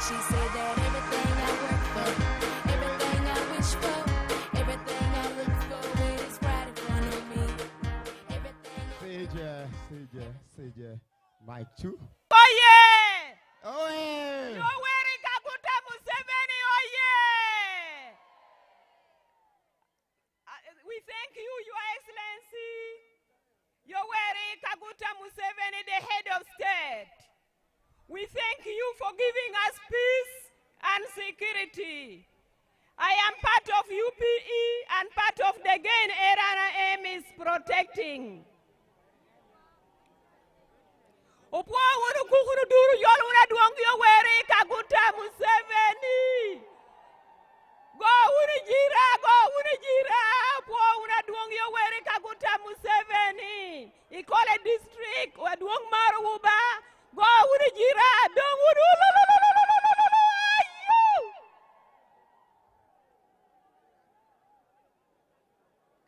She said that everything I work for, everything I wish for, everything I look for, it is right in front of me. Sage, Mike 2. Oh yeah! Oh yeah! Yoweri Kaguta Museveni, oh yeah! We thank you, Your Excellency. Yoweri Kaguta Museveni, the head of state. We thank you for giving us peace and security. I am part of UPE and part of the gain Erana aim is protecting. Opo wunu kukuru duru yolu na duong Yoweri Kaguta Museveni. Go wunu jira. Opo wuna duong Yoweri Kaguta Museveni. Ikole district wa duong Maruba. Go wunu jira dong wunu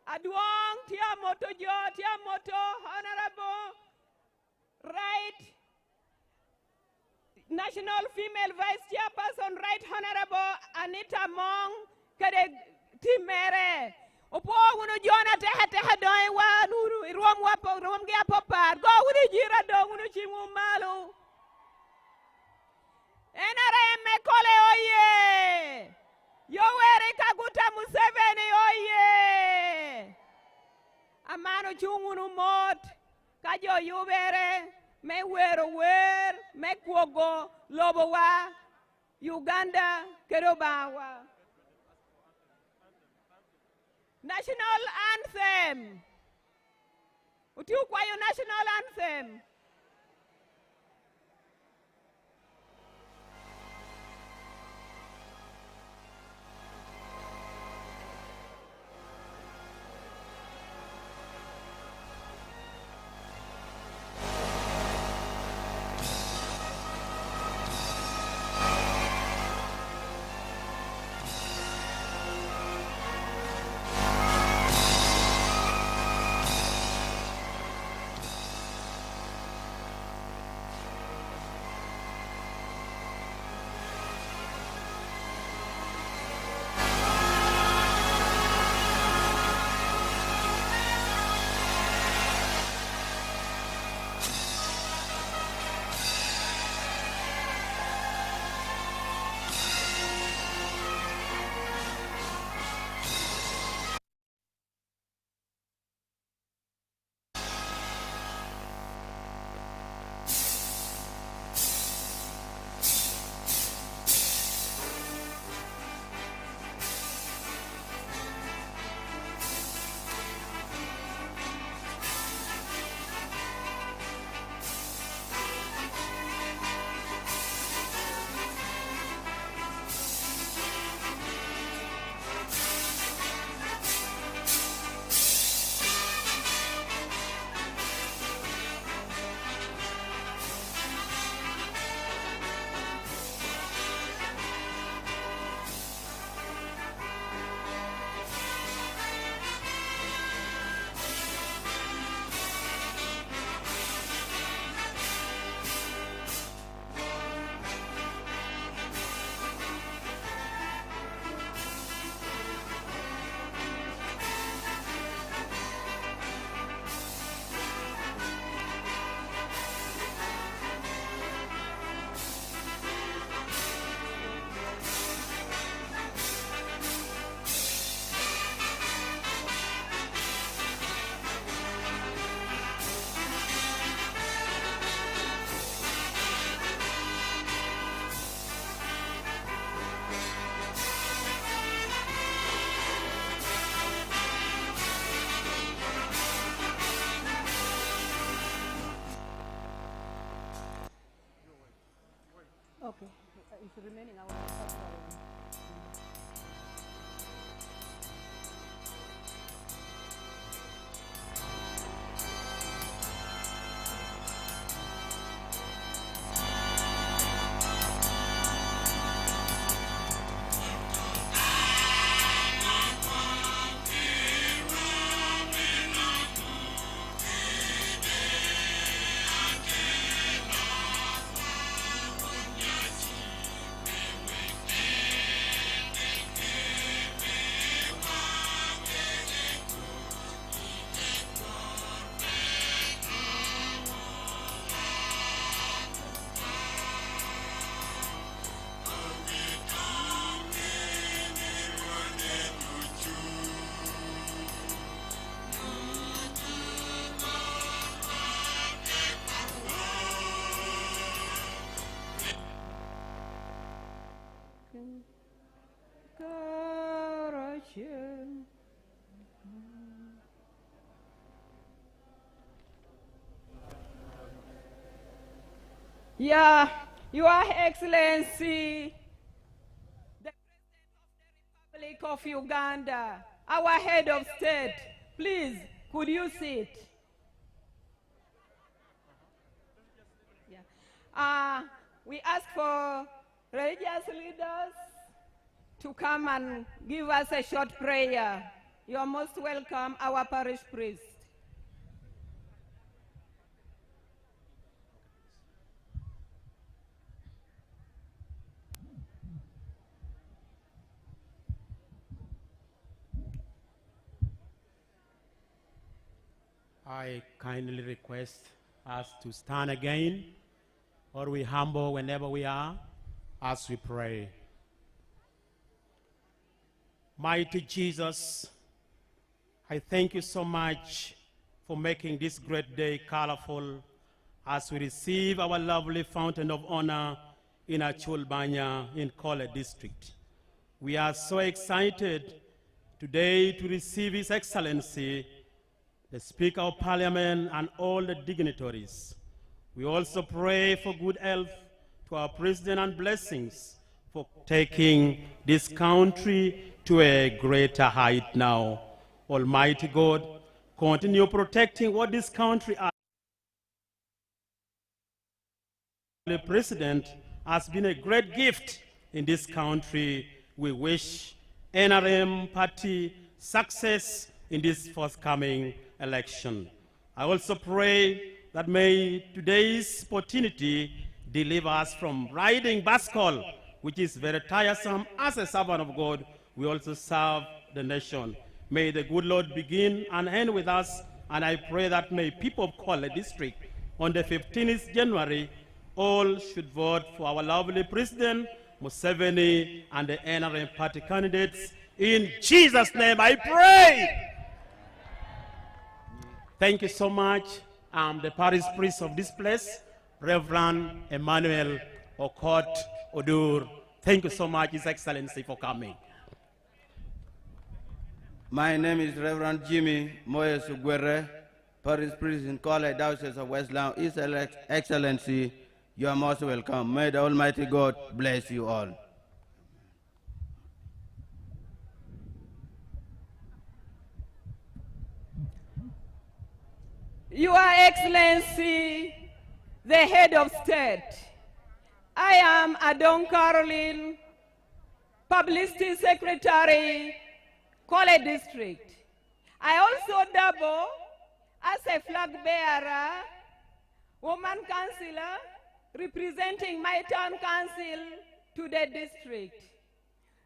Aduong tia moto honorable right national female vice chairperson right honorable Anita Mong kade timere opo wono jona tehe doy wa nuru rom ge apopar go wudi jira do wono chimu malu NRM Kole oye Yoweri Kaguta Museveni oye amano chungunu mot kajo yubere me wero me kwogo lobo wa Uganda kerobawa national anthem utiu kwa yo national anthem Okay, it's remaining our you. Yeah, Your Excellency, the President of the Republic of Uganda, our head of state, please, could you sit? Yeah. We ask for religious leaders to come and give us a short prayer. You are most welcome, our parish priest. I kindly request us to stand again, or we humble whenever we are, as we pray. Mighty Jesus, I thank you so much for making this great day colorful as we receive our lovely fountain of honor in Achulbanya in Kole district. We are so excited today to receive His Excellency, the Speaker of Parliament, and all the dignitaries. We also pray for good health to our President and blessings for taking this country to a greater height now. Almighty God, continue protecting what this country has. The President has been a great gift in this country. We wish NRM party success in this forthcoming election. I also pray that may today's opportunity deliver us from riding bicycle, which is very tiresome. As a servant of God, we also serve the nation. May the good Lord begin and end with us, and I pray that may people of Kole district on the 15th January all should vote for our lovely President Museveni and the NRM party candidates. In Jesus' name I pray. Thank you so much. I'm the parish priest of this place, Reverend Emmanuel Okot Odur. Thank you so much, His Excellency, for coming. My name is Reverend Jimmy Moyes Uguere, parish priest in Kole, Diocese of Westland. His Excellency, you are most welcome. May the Almighty God bless you all. Your Excellency, the head of state, I am Adon Caroline, Publicity Secretary, Kole District. I also double as a flag bearer, woman councillor, representing my town council to the district.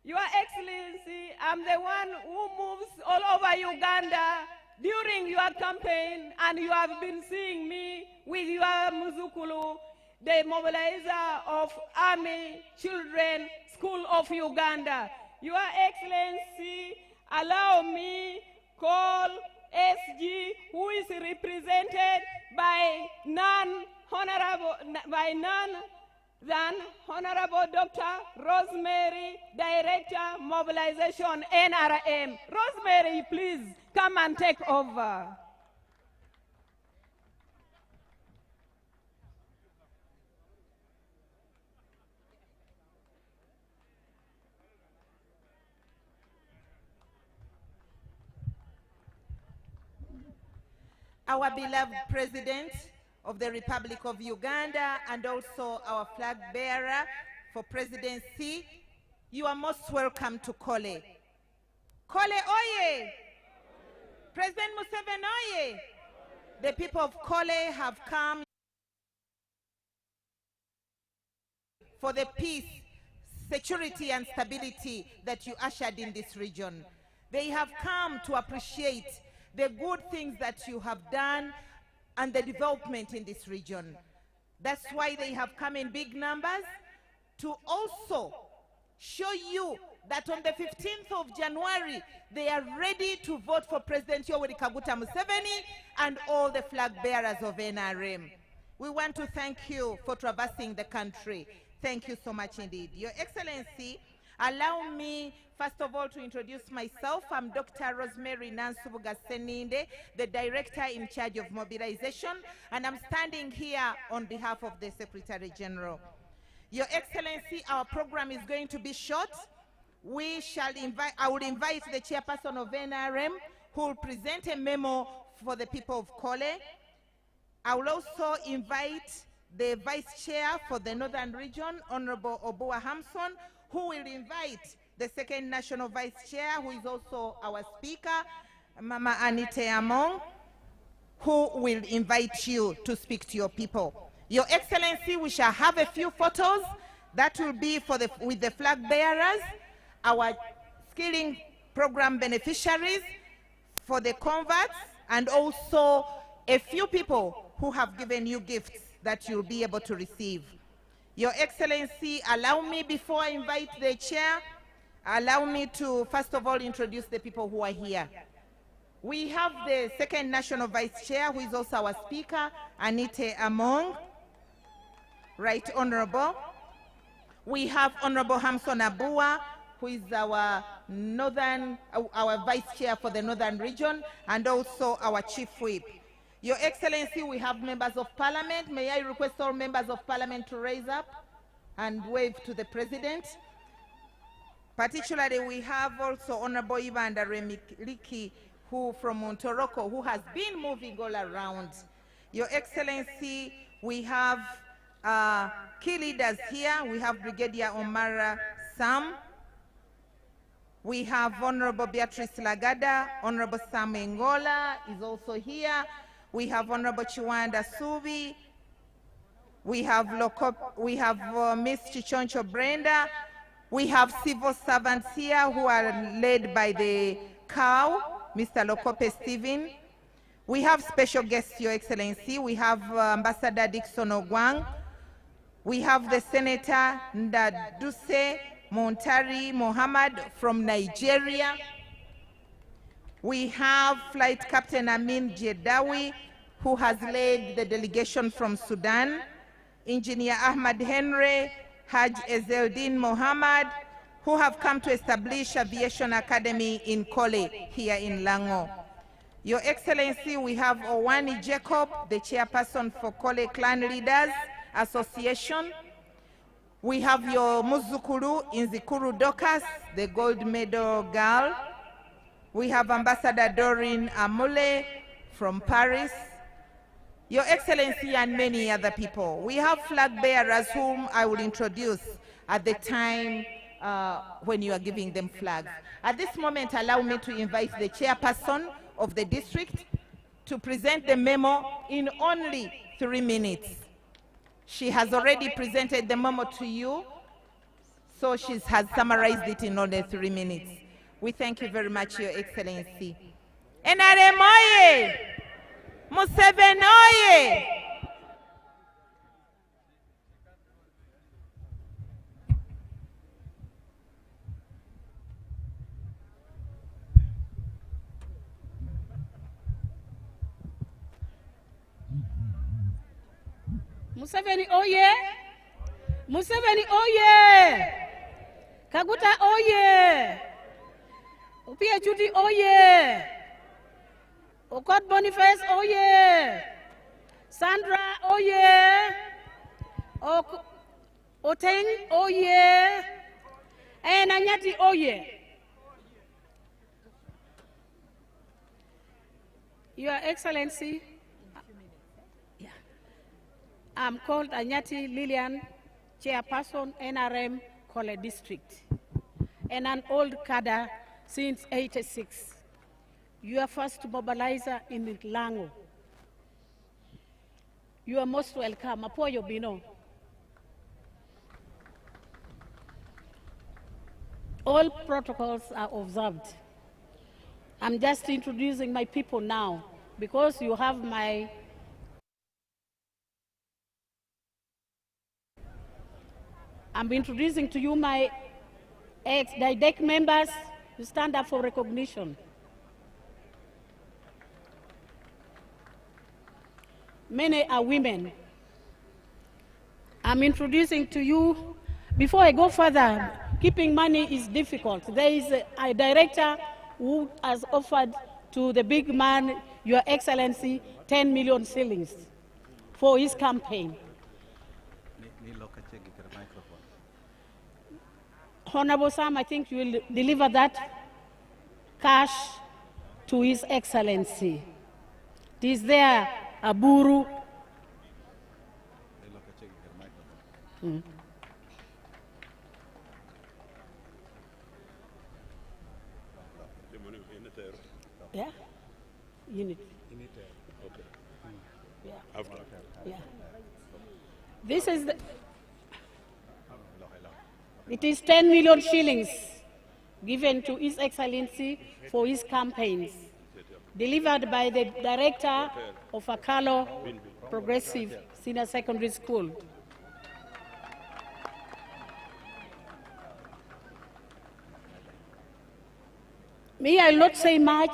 Your Excellency, I'm the one who moves all over Uganda during your campaign, and you have been seeing me with your Muzukulu, the mobilizer of Army Children School of Uganda. Your Excellency, allow me call SG, who is represented by none than Honorable Dr. Rosemary, Director Mobilization NRM. Rosemary, please come and take over. Our beloved President of the Republic of Uganda and also our flag bearer for presidency, you are most welcome to Kole. Kole oye! President Museveni oye! The people of Kole have come for the peace, security and stability that you ushered in this region. They have come to appreciate the good things that you have done and the development in this region. That's why they have come in big numbers to also show you that on the 15th of January, they are ready to vote for President Yoweri Kaguta Museveni and all the flag bearers of NRM. We want to thank you for traversing the country. Thank you so much indeed. Your Excellency, Allow me, first of all, to introduce myself. I'm Dr. Rosemary Nansubuga Seninde, the Director in charge of mobilization, and I'm standing here on behalf of the Secretary General. Your Excellency, our program is going to be short. I will invite the chairperson of NRM, who will present a memo for the people of Kole. I will also invite the Vice Chair for the Northern Region, Honorable Obua Hamson, who will invite the second National Vice Chair, who is also our Speaker, Mama Anite Among, who will invite you to speak to your people. Your Excellency, we shall have a few photos that will be with the flag bearers, our skilling program beneficiaries, for the converts, and also a few people who have given you gifts that you'll be able to receive. Your Excellency, allow me, before I invite the chair, allow me to first of all introduce the people who are here. We have the second National Vice Chair, who is also our Speaker, Anite Among, Right Honorable. We have Honorable Hamson Abua, who is our Vice Chair for the Northern Region, and also our Chief Whip. Your Excellency, we have members of Parliament. May I request all members of Parliament to raise up and wave to the President? Particularly, we have also Honorable Ibanda Remiliki, who from Montoroko, who has been moving all around. Your Excellency, we have key leaders here. We have Brigadier Omara Sam. We have Honorable Beatrice Lagada. Honorable Sam Engola is also here. We have Honorable Chiwanda Subi. We have Miss Chichoncho Brenda. We have civil servants here who are led by the cow, Mr. Lokope Stephen. We have special guests, Your Excellency. We have Ambassador Dixon Ogwang. We have the Senator Ndaduse Montari Mohammed from Nigeria. We have Flight Captain Amin Jedawi, who has led the delegation from Sudan. Engineer Ahmad Henry, Haj Ezeldin Mohammed, who have come to establish Aviation Academy in Kole, here in Lango. Your Excellency, we have Owani Jacob, the chairperson for Kole Clan Leaders Association. We have your Muzukuru Inzikuru Dokas, the gold medal girl. We have Ambassador Doreen Amule from Paris. Your Excellency, and many other people. We have flag bearers whom I will introduce at the time when you are giving them flags. At this moment, allow me to invite the chairperson of the district to present the memo in only 3 minutes. She has already presented the memo to you, so she has summarized it in only 3 minutes. We thank you very much, Your Excellency. NRM oye! Museveni oye! Museveni oye! Museveni oye! Kaguta oye! Upia Judy oye! Okot Boniface oye! Sandra oye! Oteng oye! And Anyati oye! Your Excellency, I'm called Anyati Lillian, Chairperson NRM Kole District, and an old cadre since '86. You are first mobilizer in Lango. You are most welcome. Apoyo Bino. All protocols are observed. I'm just introducing my people now because you have my I'm introducing to you my ex-DIDEC members who stand up for recognition. Many are women. I'm introducing to you, before I go further, keeping money is difficult. There is a director who has offered to the big man, Your Excellency, 10 million shillings for his campaign. Honorable Sam, I think you will deliver that cash to His Excellency. It is there, Aburu. Yeah? Unit. Okay. Yeah. After. Yeah. This is the, it is 10 million shillings given to His Excellency for his campaigns, delivered by the director of Akalo Progressive Senior Secondary School. Me, I'll not say much.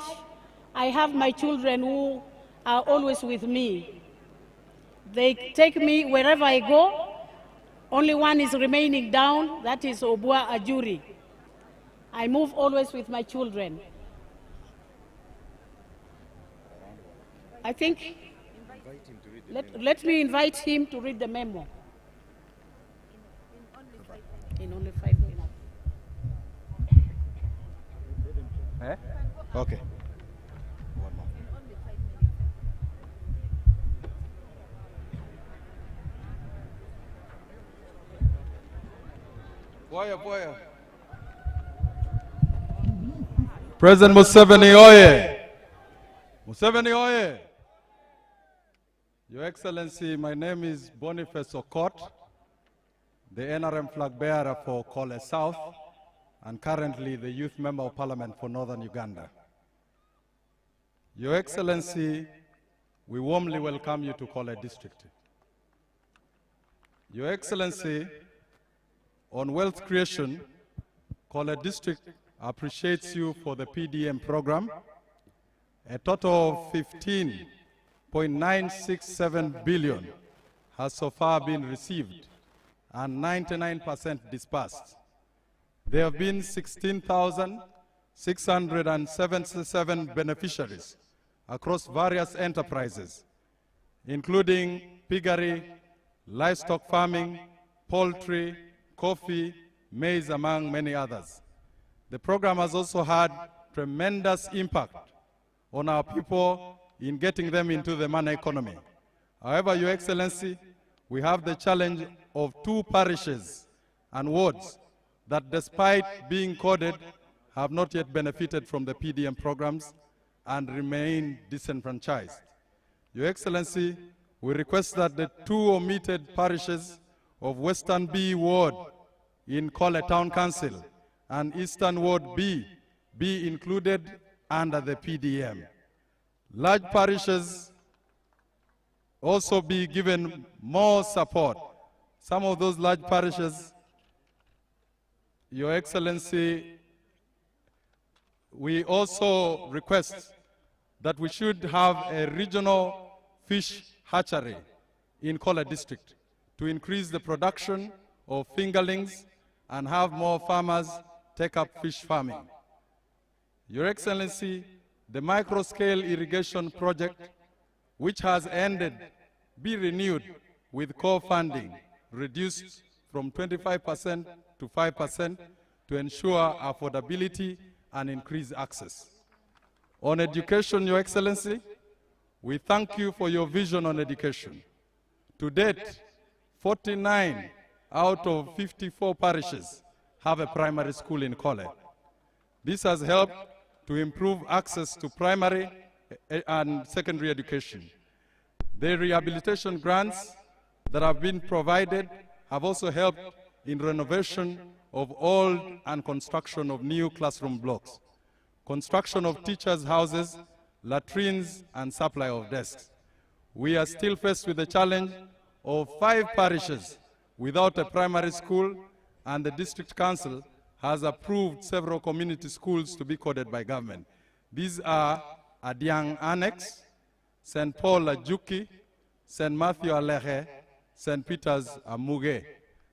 I have my children who are always with me. They take me wherever I go. Only one is remaining down, that is Obua Ajuri. I move always with my children. I think, let me invite him to read the memo. In only 5 minutes. Okay. President Museveni oye! Museveni oye! Your Excellency, my name is Boniface Okot, the NRM flag bearer for Kole South, and currently the youth member of parliament for Northern Uganda. Your Excellency, we warmly welcome you to Kole district. Your Excellency, on wealth creation, Kole district appreciates you for the PDM program. A total of 15.967 billion has so far been received and 99% dispersed. There have been 16,677 beneficiaries across various enterprises, including piggery, livestock farming, poultry, coffee, maize, among many others. The program has also had tremendous impact on our people in getting them into the money economy. However, Your Excellency, we have the challenge of 2 parishes and wards that, despite being coded, have not yet benefited from the PDM programs and remain disenfranchised. Your Excellency, we request that the 2 omitted parishes of Western B Ward in Kole Town Council and Eastern Ward B be included under the PDM. Large parishes also be given more support. Some of those large parishes, Your Excellency, we also request that we should have a regional fish hatchery in Kole district to increase the production of fingerlings and have more farmers take up fish farming. Your Excellency, the micro-scale irrigation project, which has ended, be renewed with core funding, reduced from 25% to 5% to ensure affordability and increase access. On education, Your Excellency, we thank you for your vision on education. To date, 49 out of 54 parishes have a primary school in Kole. This has helped to improve access to primary and secondary education. The rehabilitation grants that have been provided have also helped in renovation of old and construction of new classroom blocks, construction of teachers' houses, latrines, and supply of desks. We are still faced with the challenge of 5 parishes without a primary school, and the district council has approved several community schools to be coded by government. These are Adiang Annex, St. Paul Ajuki, St. Matthew Alehe, St. Peter's Amuge.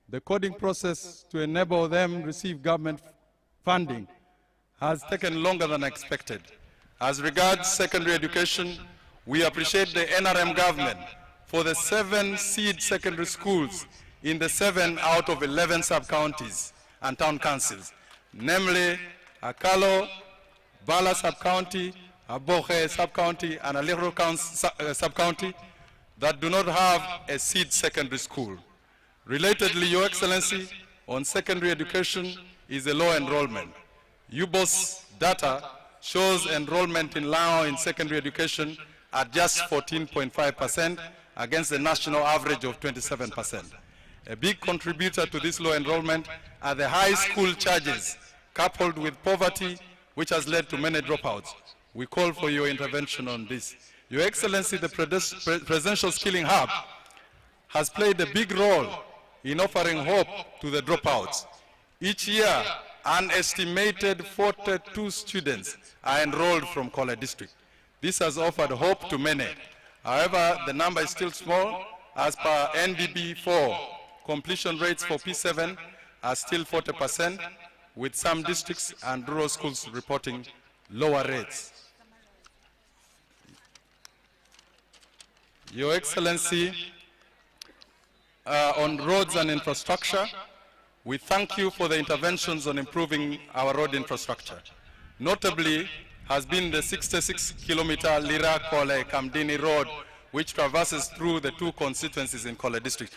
The coding process to enable them receive government funding has taken longer than expected. As regards secondary education, we appreciate the NRM government for the 7 seed secondary schools in the 7 out of 11 sub-counties and town councils, namely Akalo, Bala sub-county, Abohe sub-county, and Aliro sub-county that do not have a seed secondary school. Relatedly, Your Excellency, on secondary education is a low enrollment. UBOS data shows enrollment in Lao in secondary education at just 14.5% against the national average of 27%. A big contributor to this low enrollment are the high school charges coupled with poverty, which has led to many dropouts. We call for your intervention on this. Your Excellency, the Presidential Skilling Hub has played a big role in offering hope to the dropouts. Each year, an estimated 42 students are enrolled from Kole district. This has offered hope to many. However, the number is still small. As per NDB4, completion rates for P7 are still 40%, with some districts and rural schools reporting lower rates. Your Excellency, on roads and infrastructure, we thank you for the interventions on improving our road infrastructure. Notably has been the 66-kilometer Lira-Kole-Kamdini road, which traverses through the 2 constituencies in Kole district.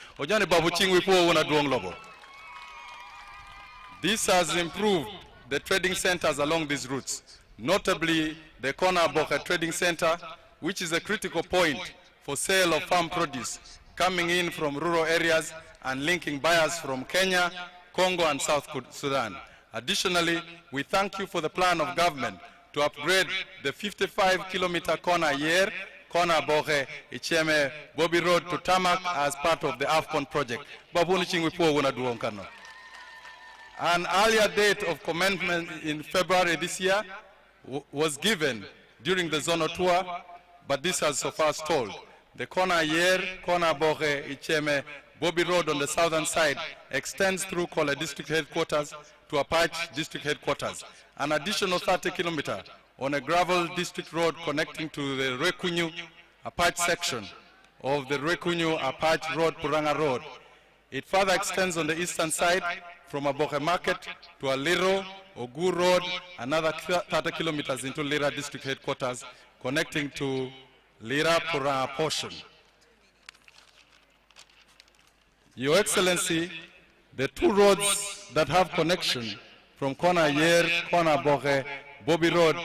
This has improved the trading centers along these routes, notably the Kona Boke Trading Center, which is a critical point for sale of farm produce coming in from rural areas and linking buyers from Kenya, Congo, and South Sudan. Additionally, we thank you for the plan of government to upgrade the 55-kilometer Kona-Yer, Kona-Bohe, Icheme, Bobby Road to Tamak as part of the AFCON project. An earlier date of commencement in February this year was given during the zonal tour, but this has so far stalled. The Kona-Yer, Kona-Bohe, Icheme, Bobby Road on the southern side extends through Kole district headquarters to Apache district headquarters. An additional 30 kilometers on a gravel district road connecting to the Rekunyu Apache section of the Rekunyu Apache Road, Puranga Road. It further extends on the eastern side from Aboke Market to Aliro, Ogu Road, another 30 kilometers into Lira district headquarters, connecting to Lira Puranga portion. Your Excellency, the 2 roads that have connection from Kona-Yer, Kona-Bohe, Bobby Road,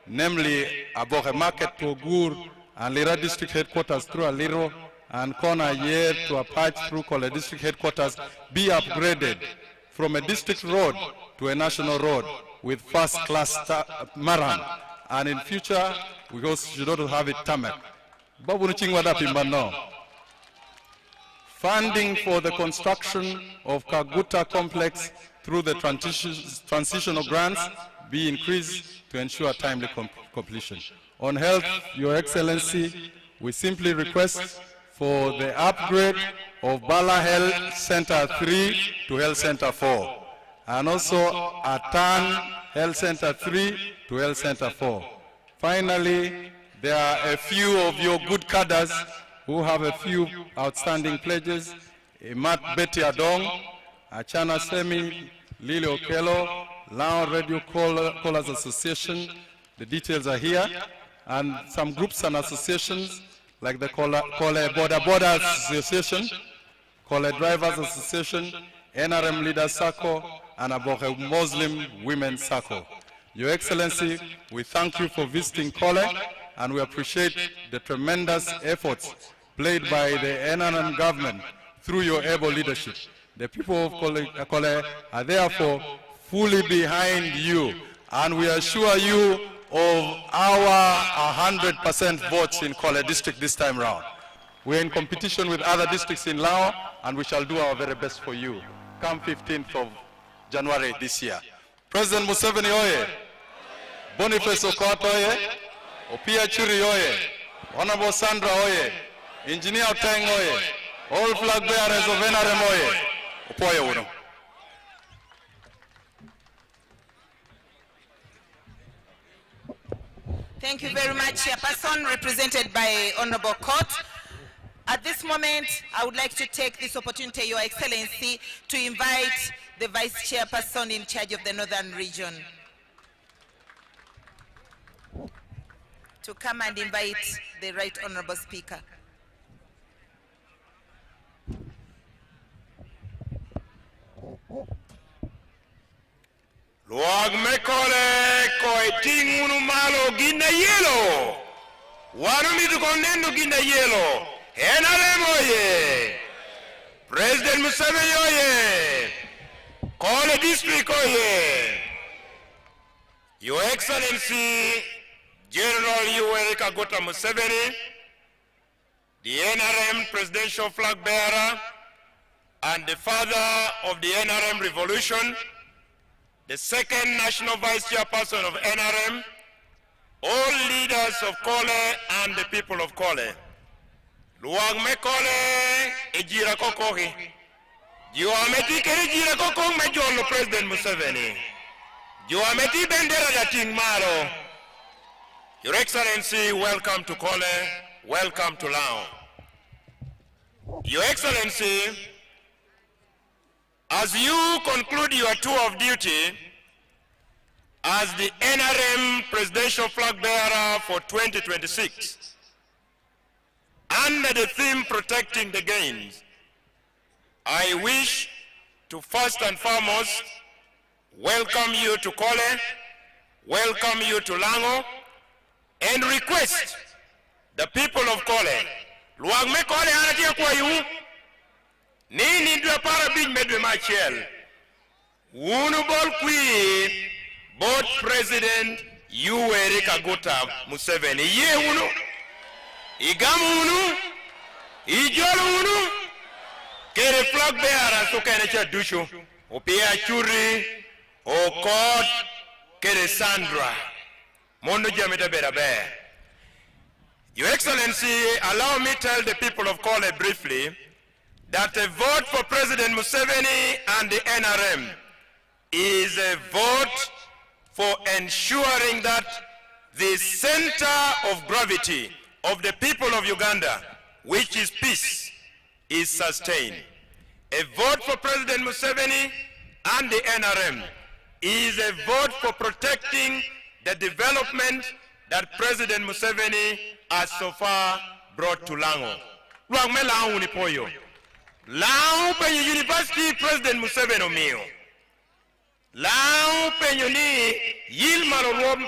namely Aboke Market to Ogur and Lira district headquarters through Aliro, and Kona-Yer to Apache through Kole district headquarters, be upgraded from a district road to a national road with first-class maran. And in future, we also should also have it tarmac. Funding for the construction of Kaguta complex through the transitional grants be increased to ensure timely completion. On health, Your Excellency, we simply request for the upgrade of Bala Health Center 3 to Health Center 4, and also Atan Health Center 3 to Health Center 4. Finally, there are a few of your good cadres who have a few outstanding pledges. Matt Betty Adong, Achana Semi, Lily Okello, Lao Radio Callers Association, the details are here, and some groups and associations like the Kole Border Association, Kole Drivers Association, NRM Leaders Circle, and Aboke Muslim Women's Circle. Your Excellency, we thank you for visiting Kole, and we appreciate the tremendous efforts played by the NRM government through your able leadership. The people of Kole are therefore fully behind you, and we assure you of our 100% votes in Kole district this time round. We're in competition with other districts in Lao, and we shall do our very best for you come 15th of January this year. President Museveni oye, Boniface Okoto oye, Opia Churi oye, Honorable Sandra oye, Engineer Oteng oye, all flag bearers of NRM oye, Upoyo uno. Thank you very much, Chairperson, represented by Honorable Court. At this moment, I would like to take this opportunity, Your Excellency, to invite the Vice Chairperson in charge of the Northern Region to come and invite the Right Honorable Speaker. Luag me Kole koi tingunu malo ginda yelo. Wanu mitu konendo ginda yelo. Enarem oye. President Museveni oye. Kole district oye. Your Excellency General Yoweri Kaguta Museveni, the NRM presidential flag bearer and the father of the NRM revolution, the second national vice chairperson of NRM, all leaders of Kole and the people of Kole. Luag me Kole ejira kokohi. Juameti keri jira kokong me jolo President Museveni. Juameti bendera da ting maro. Your Excellency, welcome to Kole, welcome to Lao. Your Excellency, as you conclude your tour of duty as the NRM presidential flag bearer for 2026, under the theme Protecting the Gains, I wish to first and foremost welcome you to Kole, welcome you to Lango, and request the people of Kole, Luag me Kole anatia kwa yu, nini ndwe para big medwe machiel, unu bol kui, board President Yoweri Kaguta Museveni, ye unu, igamu unu, ijolo unu, kere flag bearer so kene cha dusho, opia churi, okot, kere Sandra, mondo jamita berabe. Your Excellency, allow me to tell the people of Kole briefly that a vote for President Museveni and the NRM is a vote for ensuring that the center of gravity of the people of Uganda, which is peace, is sustained. A vote for President Museveni and the NRM is a vote for protecting the development that President Museveni has so far brought to Lango. Luang me Lao ni poyo. Lao penyo University President Museveni omio. Lao penyo ni Yilma Rorom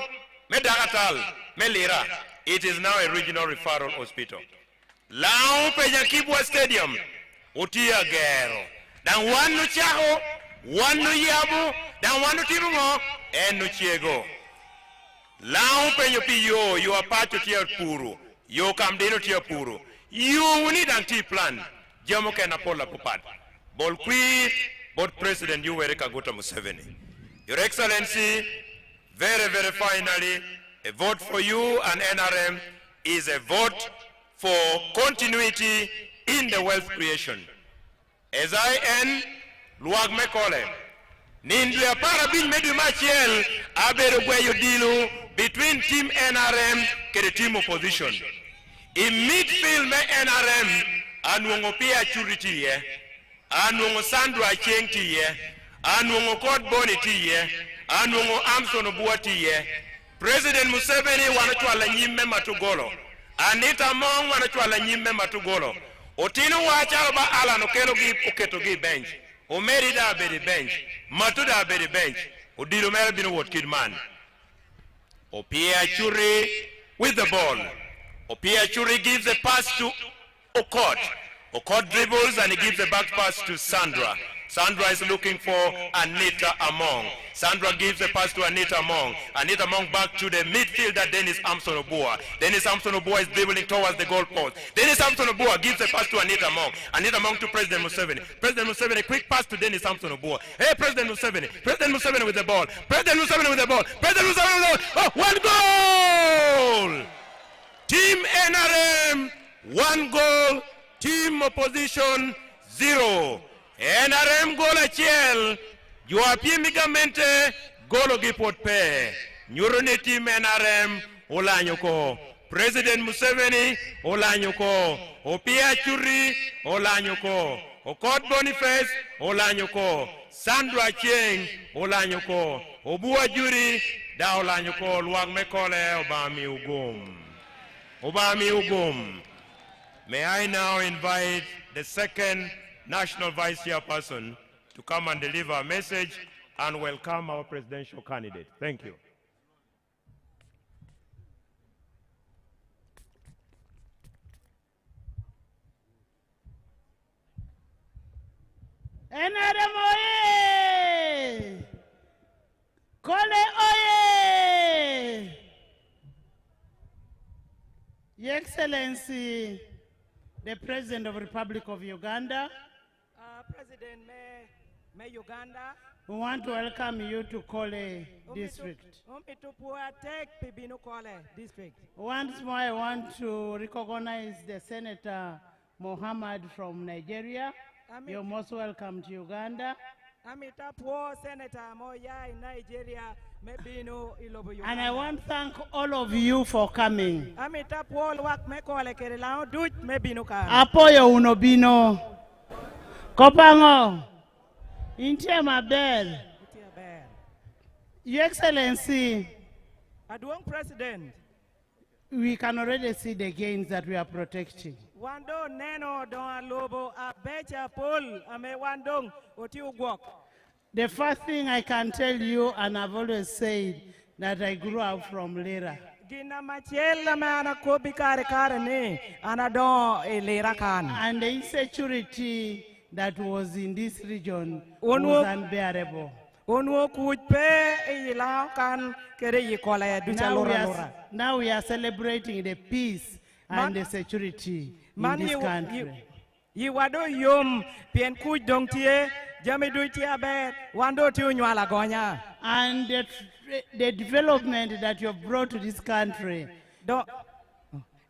me Dagatal me Lira. It is now a regional referral hospital. Lao penyo Kibwa Stadium utia gero. Dan wanu chaho, wanu yabu, dan wanu tirumo, enu chiego. Lao penyo piyo, you are part of your puru. You come deno to your puru. You need anti plan. Jamo kena pola pupat. Bol kui, board President Yoweri Kaguta Museveni. Your Excellency, very, very finally, a vote for you and NRM is a vote for continuity in the wealth creation. As I end, Luag me Kole. Nindu ya para bin medu machiel abero gweyo dilu between team NRM and the team opposition. In midfield me NRM anwongo pia churiti ye, anwongo Sandra Chengti ye, anwongo Court Boniti ye, anwongo Amson Obuati ye. President Museveni wanachwala nyime matugolo. Anita Mong wanachwala nyime matugolo. Otino wachalo ba ala no kelo gi oketo gi bench. Omeri da bedi bench. Matuda bedi bench. Odilo mera bino what kid man. Opia Churi with the ball. Opia Churi gives a pass to Okot. Okot dribbles and he gives a back pass to Sandra. Sandra is looking for Anita Among. Sandra gives a pass to Anita Among. Anita Among back to the midfielder Dennis Amson Obua. Dennis Amson Obua is dribbling towards the goal post. Dennis Amson Obua gives a pass to Anita Among. Anita Among to President Museveni. President Museveni, quick pass to Dennis Amson Obua. Hey, President Museveni. President Museveni with the ball. President Museveni with the ball. President Museveni with the ball. Oh, one goal! Team NRM, 1 goal. Team opposition, 0. NRM golo achiel, joapiem migamente golo gi pot pe. Nyoro ne team NRM olanyo ko. President Museveni olanyo ko. Opia Churi olanyo ko. Okot Boniface olanyo ko. Sandra Cheng olanyo ko. Obua Juri da olanyo ko. Luag me Kole obami ugum. Obami ugum. May I now invite the second National Vice Chairperson to come and deliver a message and welcome our presidential candidate. Thank you. NRM oye! Kole oye! Your Excellency, the President of the Republic of Uganda, President me Uganda. we want to welcome you to Kole District. District. Once more, I want to recognize the Senator Mohammed from Nigeria. You're most welcome to Uganda. Senator Moya in Nigeria. And I want to thank all of you for coming. Apoyo unobino. Kopango. Intia Mabel. Your Excellency, President. we can already see the gains that we are protecting. Wando neno don lobo abecha pol ame wandong oti ugwok. The first thing I can tell you, and I've always said, that I grew up from Lira. Gina machela me ana kobi kare ne ana don Lira kan. And the insecurity that was in this region was unbearable. Onwo kujpe ilang kan kere yikole ducha lora. Now we are celebrating the peace and the security in this country. Yiwado yom pien kuj dong tie jami duiti abe wando tiu nyala gonya. And the development that you have brought to this country. Don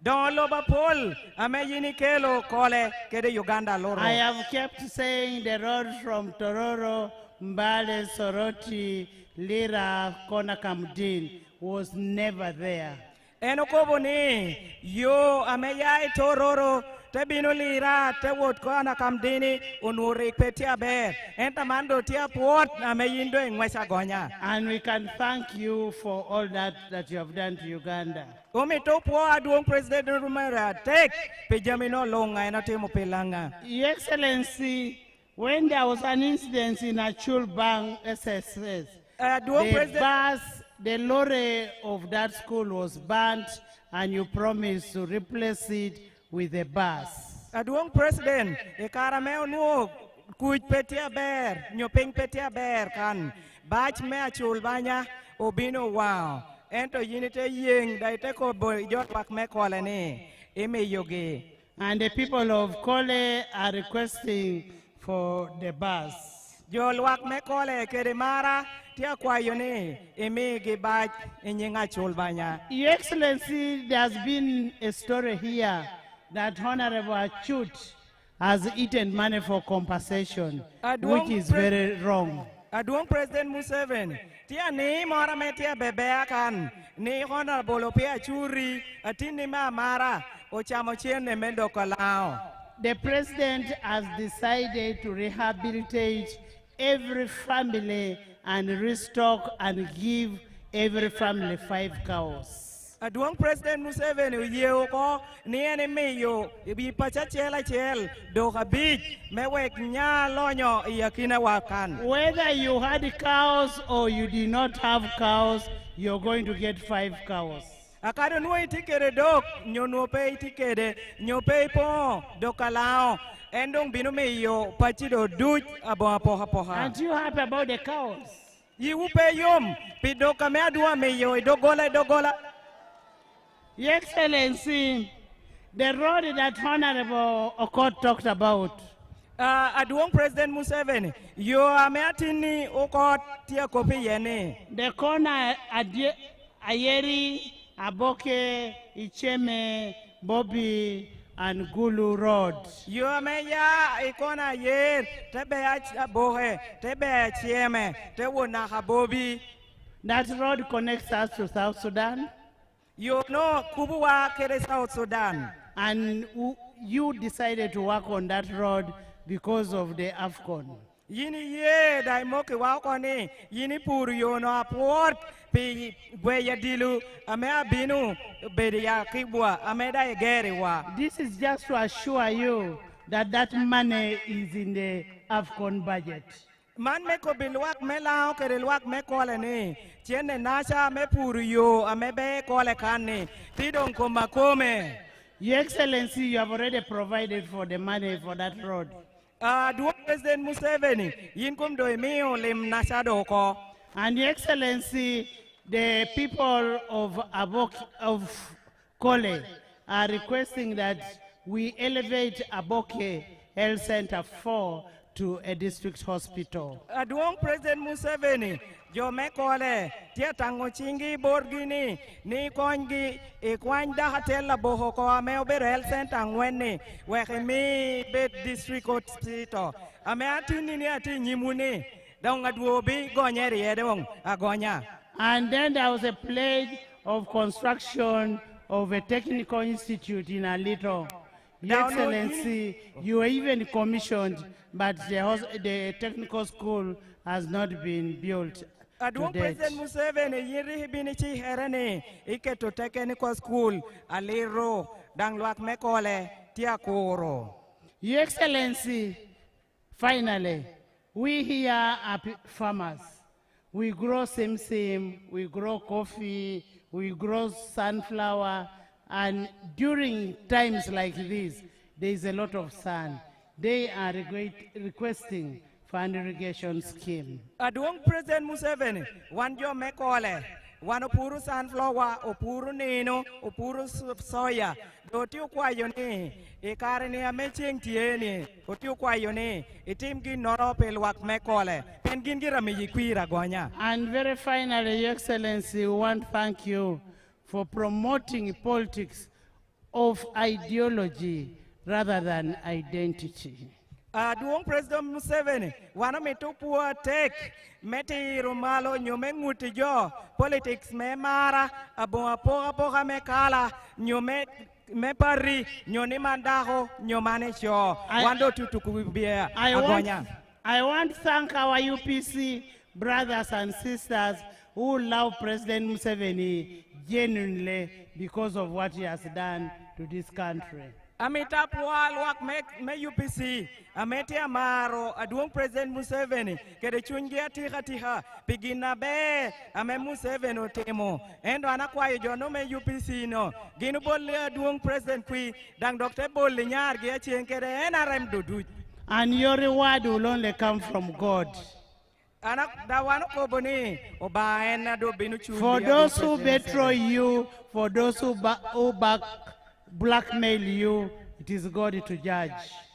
loba pol ame yini kelo Kole kede Uganda loro. I have kept saying the road from Tororo, Mbale, Soroti, Lira, Konakamdin was never there. Enokobo ni yo ameyai Tororo tebino Lira tewot Konakamdini unuri petia be entamando tia port ameyindo ingwesa gonya. And we can thank you for all that you have done to Uganda. Omito po aduong President Rumera take pejamino longa enatimo pelanga. Your Excellency, when there was an incident in Achul Bang SSS, the lorry of that school was burnt and you promised to replace it with a bus. Aduong President, ekarameo nuo kuj petia ber, nyopeng petia ber kan, bach me Achul banya obino wow. Ento yinite yeng daite ko jot wak me Kole ni ime yogi. And the people of Kole are requesting for the bus. Jol wak me Kole kere mara tia kwayo ni ime gi bach inyinga Achul banya. Your Excellency, there has been a story here that Honorable Achut has eaten money for compensation, which is very wrong. Aduong President Museveni, tia ni mora metia bebea kan, ni Honorable Opia Churi, atini ma mara, ochamo chien ne mendo kalao. The President has decided to rehabilitate every family and restock and give every family 5 cows. Aduong President Museveni uyeo ko ni enemy yo ibi pachachela chel do habit mewek nya lonyo yakina wakan. Whether you had cows or you did not have cows, you're going to get 5 cows. Akado nuo itikere dok nyonope itikere nyope po dokalao endong binu me yo pachido duch abo apoha. Aren't you happy about the cows? Yiupe yom pidoka me adua me yo dogola. Your Excellency, the road that Honorable Okot talked about. Aduong President Museveni, yo ameatini Okot tia kopi yene. The corner Ayeri, Aboke, Icheme, Bobby, and Gulu Road. Yo me ya ikona yer tebe ya bohe tebe ya chieme te wona habobi. That road connects us to South Sudan, You know kubuwa kere South Sudan. and you decided to work on that road because of the AFCON. Yini ye dai moke wa koni yini puru yo no aport pi gweya dilu ame abinu bedi ya kibwa ame da egere wa. This is just to assure you that that money is in the AFCON budget. Man me ko bilwak me lao kere lwak me kole ni chiene nasha me puru yo ame be kole kani tidong ko makome. Your Excellency, you have already provided for the money for that road. Duo President Museveni yin kum do miyo lim nasha do ko. And Your Excellency, the people of Kole are requesting that we elevate Aboke Health Center 4 to a district hospital. Duong President Museveni jo me kole tia tango chingi borgini ni kongi e kwanda hatela boho ko ame ober health center ngweni we mi bed district hospital ame atuni ni ati nyimuni dong aduobi gonyeri edong agonya. And then there was a pledge of construction of a technical institute in Alito. Your Excellency, you were even commissioned, but the technical school has not been built. Duong President Museveni yiri hibini chi herani ike to technical school aliro dang luak me kole tia koro. Your Excellency, finally, we here are farmers. We grow simsim, we grow coffee, we grow sunflower, and during times like this, there is a lot of sun. They are requesting for an irrigation scheme. Duong President Museveni wan jo me kole wan opuru sunflower opuru nino opuru soya do tiu kwayo ni ikare ni ame chieng tieni o tiu kwayo ni itim gi noro pelwak me kole pen gin gi rami yikwira gonya. And very finally, Your Excellency, we want to thank you for promoting politics of ideology rather than identity. Duong President Museveni wana mitupua tek meti rumalo nyume nguti jo politics me mara abo apoga me kala nyume me pari nyoni mandaho nyomane cho wando tutukubia agonya. I want to thank our UPC brothers and sisters who love President Museveni genuinely because of what he has done to this country. Amitapwa luak me UPC ameti amaro aduong President Museveni kede chungia tiha pigina be ame Museveni otemo endo anakwayo jono me UPC no ginu bolle aduong President kui dang Dr. Bolle nyar gi achien kede NRM dudu. And your reward will only come from God. For those who betray you, for those who blackmail you, it is God to judge.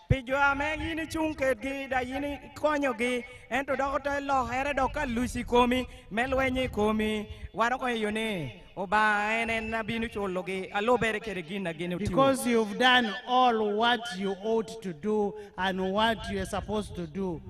Pijo ame yini chunke gi da yini konyo gi ento dokota lo here doka lusi komi melwenyi komi wano ko yone oba enen na binu cholo gi alo bere kere gina ginu. Because you've done all what you ought to do and what you are supposed to do.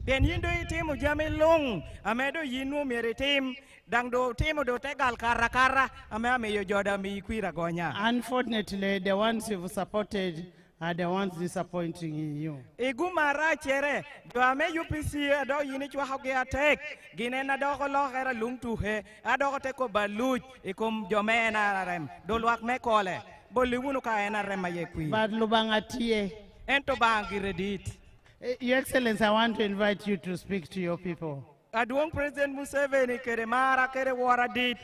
Ben yindo itimu jame long amedo yinu mere tim dang do timu do tegal kara ame yo joda mi kwira gonya. Unfortunately, the ones you've supported are the ones disappointing in you. Igumara chere do ame UPC do yini chwa hoge atek gine na do ko lo hera lung tu he ado ko te ko baluj ikum jomena rem do luak me kole boliwunu ka ena rem ye kwi. But lubangatie ento bangi redit. Your Excellency, I want to invite you to speak to your people. Aduong President Museveni kere mara kere wara dit.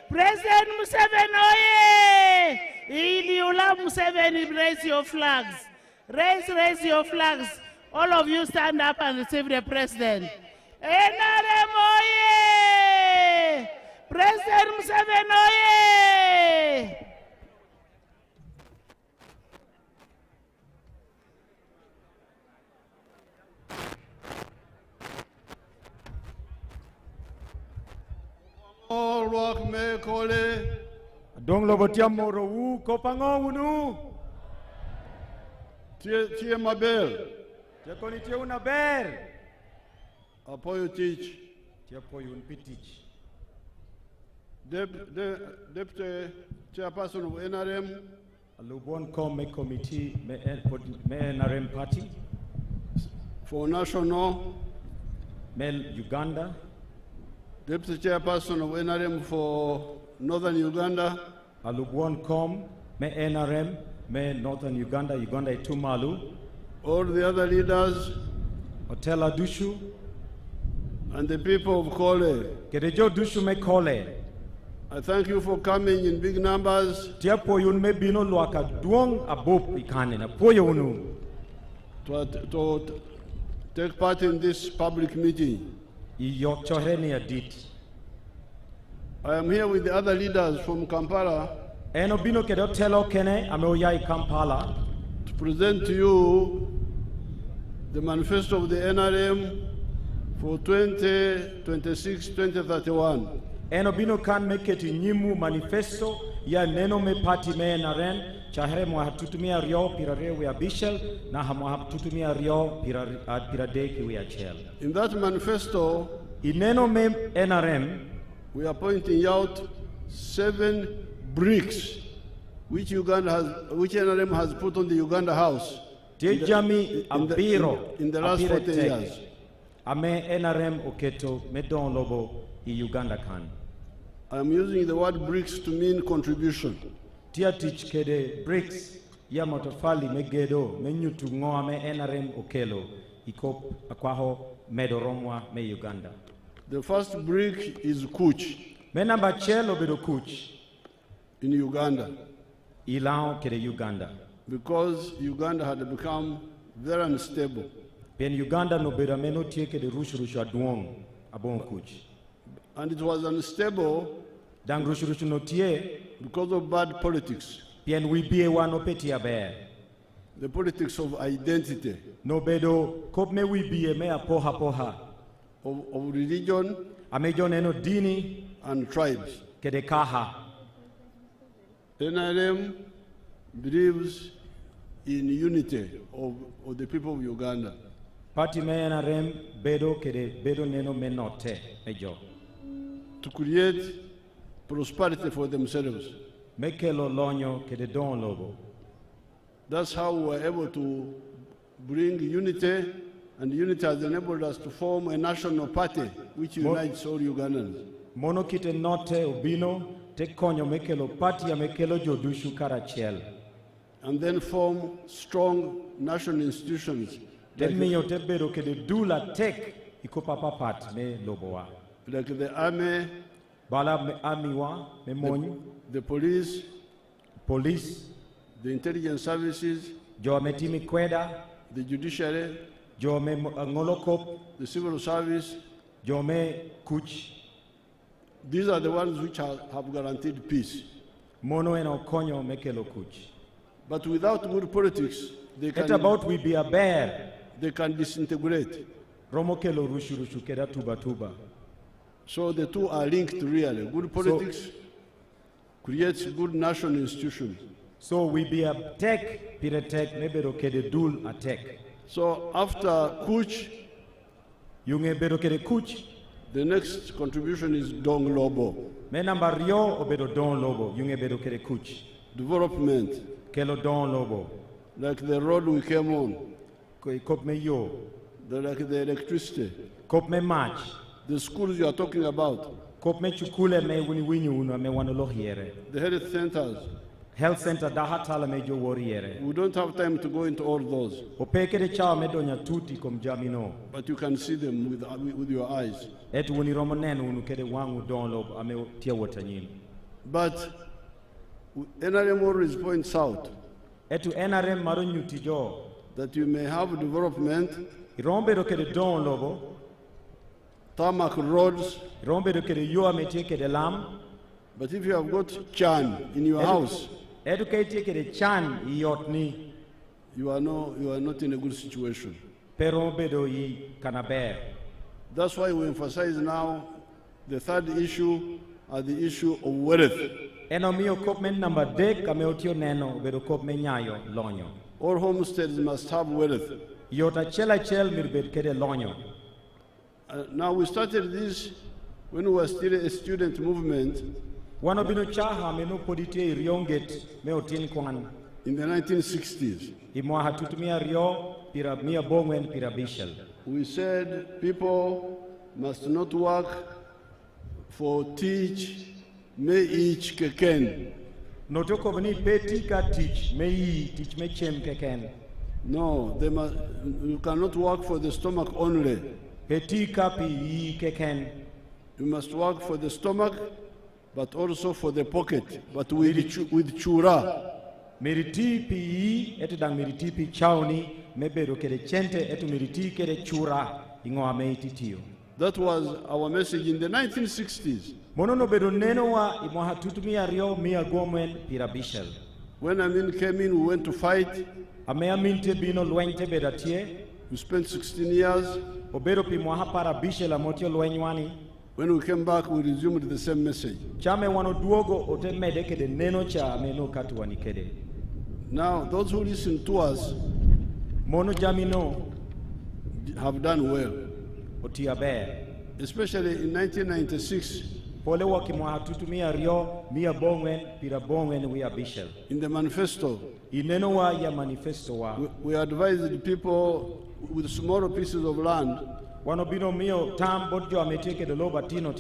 President Museveni oye! Iliula Museveni, raise your flags. Raise your flags. All of you stand up and receive the president. NRM oye! President Museveni oye! All rock me Kole, Dong lobo tiam moro wu kopango unu. Tie Mabel, Jakoni tie una ber. Apoyo Teach, Tie apoyo un pitich. Deputy Chairperson of NRM, Alubon come committee me NRM party. for National, Mel Uganda. Deputy Chairperson of NRM for Northern Uganda, Alubon com me NRM me Northern Uganda Uganda itumalu. all the other leaders, Hotel Dushu. and the people of Kole. Kerejo Dushu me Kole. I thank you for coming in big numbers Tie apoyo un me bino luaka duong abop ikane na apoyo unu. to take part in this public meeting. Iyok chohreni adit. I am here with the other leaders from Kampala Eno bino kedo telo kene ame oyai Kampala. to present to you the manifesto of the NRM for 2026-2031. Eno bino kan meketi nyimu manifesto ya neno me party me NRM chahere mwa hatutumia rio pirare we abishel na hamwa hatutumia rio piradeki we achel. In that manifesto, Ineno me NRM we are pointing out 7 bricks which NRM has put on the Uganda House Tejami abiro in the last 40 years. Ame NRM oketo medon lobo I Uganda kan. I am using the word bricks to mean contribution. Tia teach kede bricks ya motofali megedo menyutu ngoa me NRM okelo ikop akwaho medoromwa me Uganda. The first brick is Kuch Me namba chelo bedo kuch in Uganda, ilao kede Uganda. because Uganda had become very unstable. Pen Uganda no bedo meno tie kede rushu aduong abon kuch. And it was unstable Dang rushu no tie because of bad politics, pien wibie wano peti aber. the politics of identity, No bedo kop me wibie me apoha poha. of religion Amejo neno dini and tribes. kede kaha. NRM believes in unity of the people of Uganda. Party me NRM bedo kede bedo neno menote mejo. To create prosperity for themselves. Mekelo lonyo kede don lobo. That's how we were able to bring unity, and unity has enabled us to form a national party which unites all Ugandans. Mono kite note ubino te konyo mekelo party ya mekelo jodushu karachiel. And then form strong national institutions Te miyo te bedo kede dula tek ikopapapat me lobowa. like the army, Bala me amiwa me monyi, the police, police, the intelligence services, jo metimi kweda, the judiciary, jo me ngolokop, the civil service. jo me kuch. These are the ones which have guaranteed peace. Mono eno konyo mekelo kuch. But without good politics, they It's about we be a bear. they can disintegrate. Romo kelo rushu keda tuba. So the two are linked really. Good politics creates good national institutions. So we be a tech, pire tech, nebero kede dul a tech. So after Kuch, Yunge bero kede kuch, the next contribution is Dong Lobo. me namba rio obedo don lobo, yunge bero kede kuch. Development, Kelo don lobo, like the road we came on, kop me yo, like the electricity, kop me match, the schools you are talking about, kop me chukule me wini uno me wanolo hiere. the health centers. Health center dahatala me jo woriere. We don't have time to go into all those, Opeke de chao me donya tuti kom jamino. but you can see them with your eyes. Et wuni romo nenu unu kede wangu don lobo, ame tia watanyin. But NRM always points out Etu NRM maro nyuti jo. that you may have development, Irombe do kede don lobo, tarmac roads, rombe do kede yo ame tie kede lam. but if you have got chan in your house, Educate kede chan iotni. you are not in a good situation. Pero bedo I kanaber. That's why we emphasize now the third issue, the issue of wealth. Enomiyo kop men number dek kame otio neno bedo kop men nyayo lonyo. All homesteads must have wealth. Yota chela chel mirbed kede lonyo. Now we started this when we were still a student movement. Wano bino chaha meno podite rionget me otin kwan. In the 1960s. Imwa hatutumia rio pira mia bongwen pira bishel. We said people must not work for teach me each keken. Notoko vani peti ka teach me chem keken. No, they must, you cannot work for the stomach only. Peti ka pi keken. You must work for the stomach, but also for the pocket, but with chura. Meriti pi etu dang meriti pi chauni mebero kede chente etu meriti kede chura ingo ameiti tio. That was our message in the 1960s. Monono bedo neno wa imo hatutumia rio mia gomwen pira bishel. When Amin came in, we went to fight. Ame aminte bino luente bedatie. We spent 16 years. Obero pi moha para bishel amotio luenywani. When we came back, we resumed the same message. Chame wano duogo ote mede kede neno cha ameno katuwani kede. Now, those who listen to us Mono jamino have done well. Especially in 1996. Pole wakimwa hatutumia rio mia bongwen pira bongwen we bishel. In the manifesto. Ineno wa ya manifesto wa. We advised people with small pieces of land. Wano bino mio tam bodjo ameteke de loba tino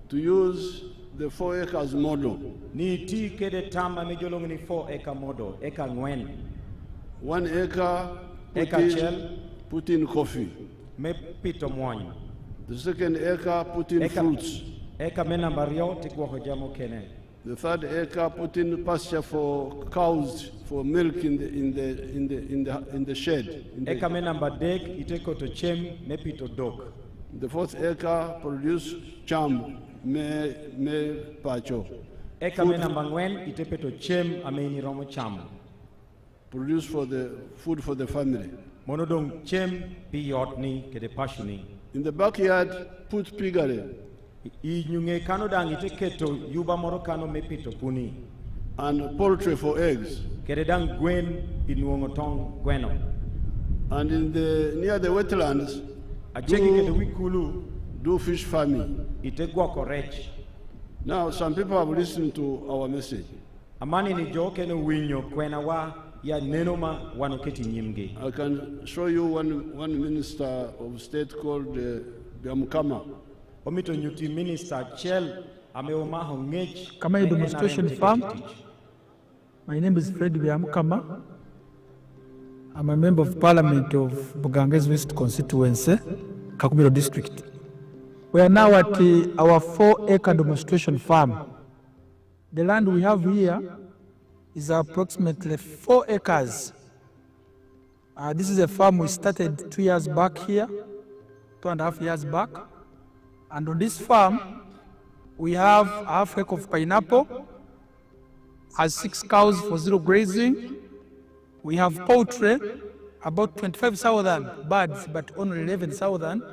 to use the 4 acres model. Ni ti kede tam amejolong ni 4 acre model, eka ngwen. 1 acre put in coffee. Me pito mwany. The second acre put in fruits. Eka mena mario tikwa hojamo kene. The third acre put in pasture for cows for milk in the shed. Eka mena mbadek iteko to chem me pito dog. The fourth acre produce cham me pacho. Eka mena mbangwen itepeto chem ameni romo cham. Produce for the food for the family. Monodong chem pi yotni kede pashuni. In the backyard put piggery. Inyunge kano dang iteketo yuba moro kano me pito puni. And poultry for eggs. Kede dang gwen inuongo tong gweno. And in the near the wetlands do fish farming. Now some people have listened to our message. Amani ni joke no winyo kwena wa ya nenoma wanoketi nyimge. I can show you one minister of state called Biamkama. Omito nyuti minister Chel ameoma hongech. Kama demonstration farm. My name is Fred Biamkama. I'm a member of parliament of Buganges West constituency, Kakubiro district. We are now at our 4-acre demonstration farm. The land we have here is approximately 4 acres. This is a farm we started 2 years back here, 2.5 years back. And on this farm, we have a half acre of pineapple, has 6 cows for zero grazing. We have poultry, about 25,000 birds, but only 11,000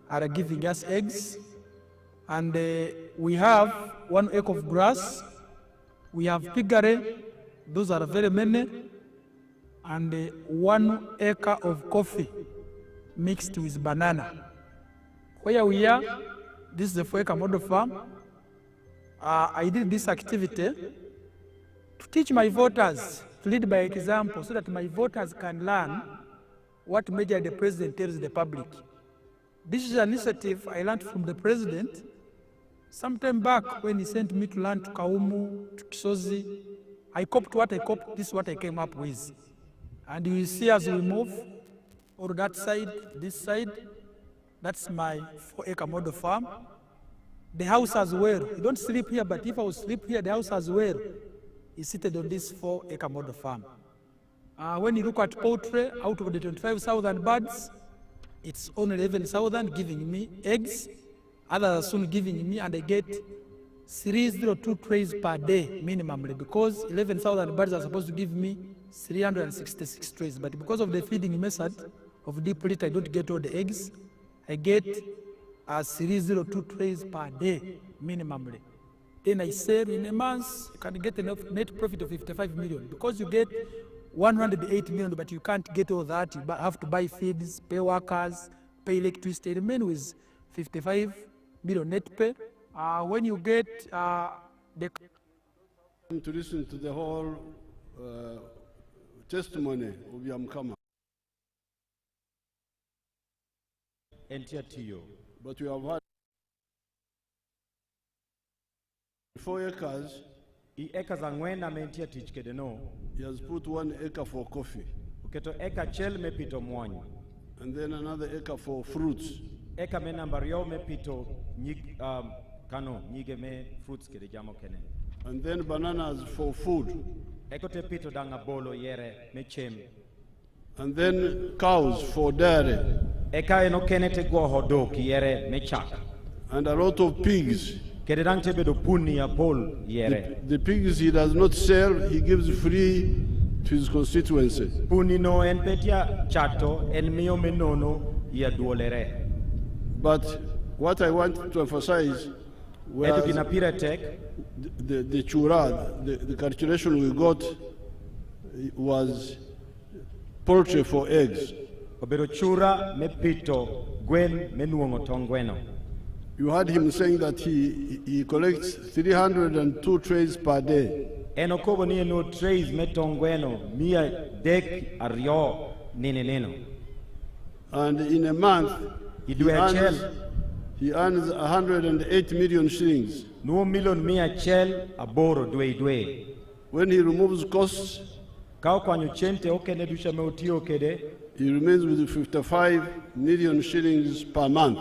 are giving us eggs. And we have 1 acre of grass. We have piggery, those are very many. And 1 acre of coffee mixed with banana. Where we are, this is the 4-acre model farm. I did this activity to teach my voters to lead by example so that my voters can learn what measure the president tells the public. This is an initiative I learned from the president sometime back when he sent me to learn to Kaumu, to Kisozi. I copied what I copied, this is what I came up with. And you will see as we move, or that side, this side, that's my 4-acre model farm. The house as well. You don't sleep here, but if I would sleep here, the house as well is seated on this 4-acre model farm. When you look at poultry, out of the 25,000 birds, it's only 11,000 giving me eggs. Others are soon giving me, and I get 302 trays per day minimally, because 11,000 birds are supposed to give me 366 trays. But because of the feeding method of deep litter, I don't get all the eggs. I get 302 trays per day minimally. then I sell in a month, you can get a net profit of 55 million. Because you get 108 million, but you can't get all that. You have to buy feeds, pay workers, pay electricity, and remain with 55 million net pay. When you get the... To listen to the whole testimony of Yamkama. But we have had 4 acres. He has put 1 acre for coffee. And then another acre for fruits. And then bananas for food. And then cows for dairy. And a lot of pigs. The pigs he does not sell, he gives free to his constituency. But what I want to emphasize was the chura, the calculation we got was poultry for eggs. You heard him saying that he collects 302 trays per day. And in a month, he earns 108 million shillings. When he removes costs, he remains with 55 million shillings per month.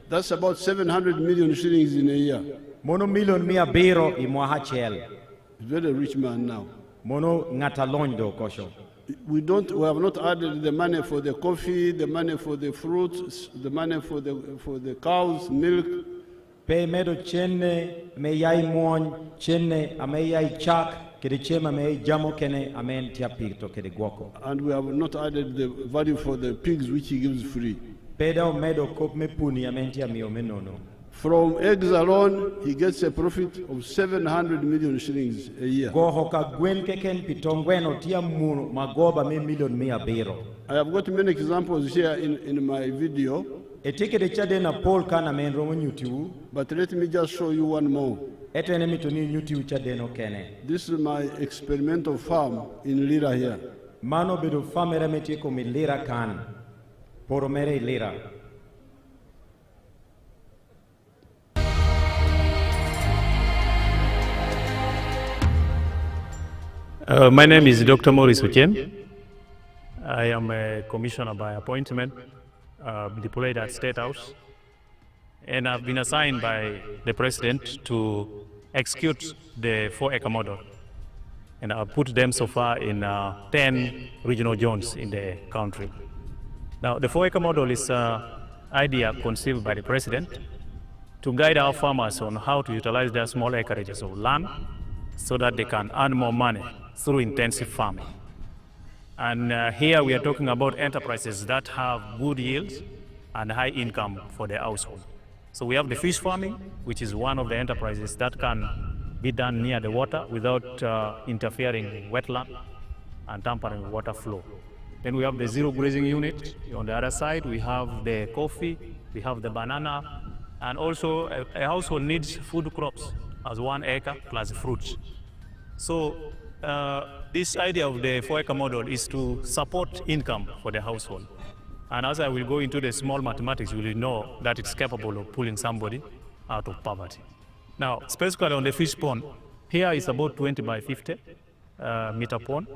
That's about 700 million shillings in a year. Very rich man now. We have not added the money for the coffee, the money for the fruits, the money for the cows, milk. And we have not added the value for the pigs which he gives free. From eggs alone, he gets a profit of 700 million shillings a year. I have got many examples here in my video. But let me just show you one more. This is my experimental farm in Lira here. My name is Dr. Maurice Uchem. I am a commissioner by appointment, deployed at State House, and I've been assigned by the President to execute the 4-acre model. And I've put them so far in 10 regional zones in the country. Now, the 4-acre model is an idea conceived by the President to guide our farmers on how to utilize their small acreages of land so that they can earn more money through intensive farming. And here we are talking about enterprises that have good yields and high income for their household. So we have the fish farming, which is one of the enterprises that can be done near the water without interfering in wetland and tampering with water flow. Then we have the zero grazing unit. On the other side, we have the coffee, we have the banana, and also a household needs food crops as 1 acre plus fruits. So this idea of the 4-acre model is to support income for the household. And as I will go into the small mathematics, you will know that it's capable of pulling somebody out of poverty. Now, specifically on the fish pond, here is about 20 by 50 meter pond,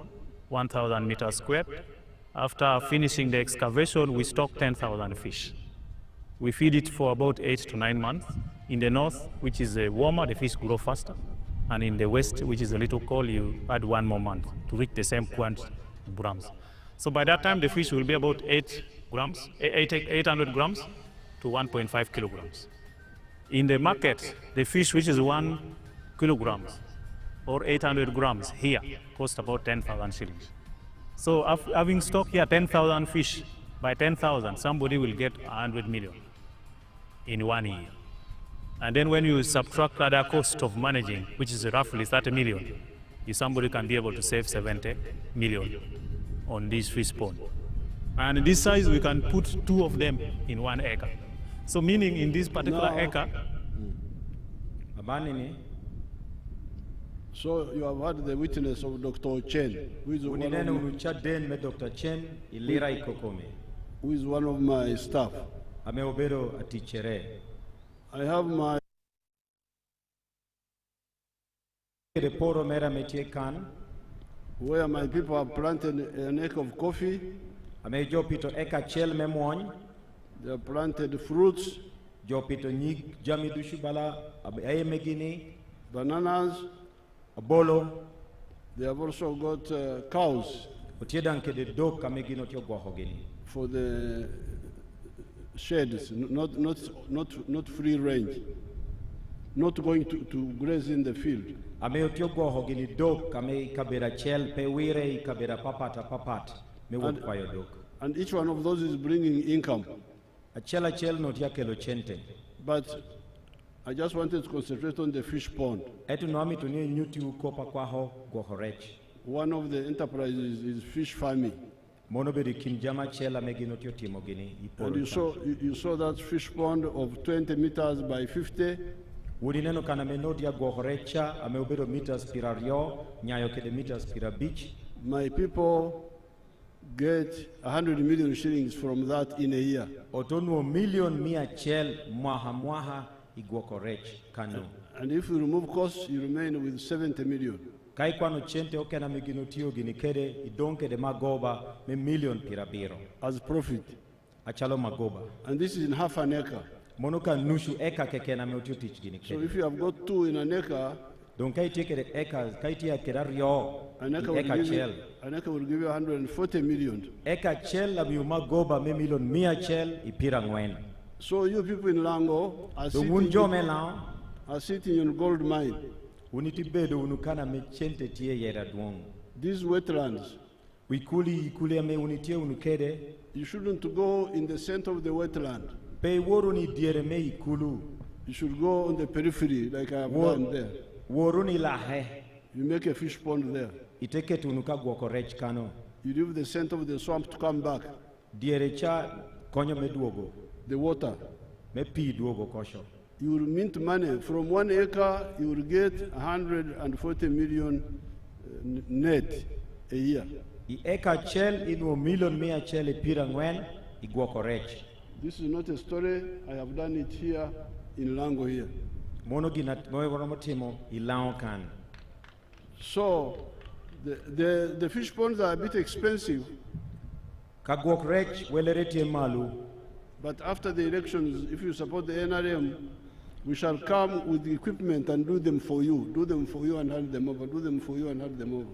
1,000 meters squared. After finishing the excavation, we stock 10,000 fish. We feed it for about 8 to 9 months. In the north, which is warmer, the fish grow faster. And in the west, which is a little cold, you add 1 more month to reach the same quantity of grams. So by that time, the fish will be about 800 grams to 1.5 kilograms. In the market, the fish which is 1 kilograms or 800 grams here costs about 10,000 shillings. So having stock here 10,000 fish, by 10,000, somebody will get 100 million in 1 year. And then when you subtract other cost of managing, which is roughly 30 million, somebody can be able to save 70 million on this fish pond. And in this size, we can put 2 of them in 1 acre. So meaning in this particular acre, so you have had the witness of Dr. Chen, who is one of my staff. I have my where my people have planted an acre of coffee. They have planted fruits, bananas, they have also got cows for the sheds, not free range, not going to graze in the field. And each one of those is bringing income. But I just wanted to concentrate on the fish pond. One of the enterprises is fish farming. And you saw that fish pond of 20 meters by 50. My people get 100 million shillings from that in a year. And if you remove costs, you remain with 70 million. As profit. And this is in half an acre. So if you have got 2 in an acre, an acre will give you 140 million. So you people in Lango are sitting in gold mine. These wetlands, you shouldn't go in the center of the wetland. You should go on the periphery like I have done there. You make a fish pond there. You leave the center of the swamp to come back. The water. You will mint money. From 1 acre, you will get 140 million net a year. This is not a story. I have done it here in Lango here. So, the fish ponds are a bit expensive. But after the elections, if you support the NRM, we shall come with the equipment and do them for you. Do them for you and hand them over. Do them for you and hand them over.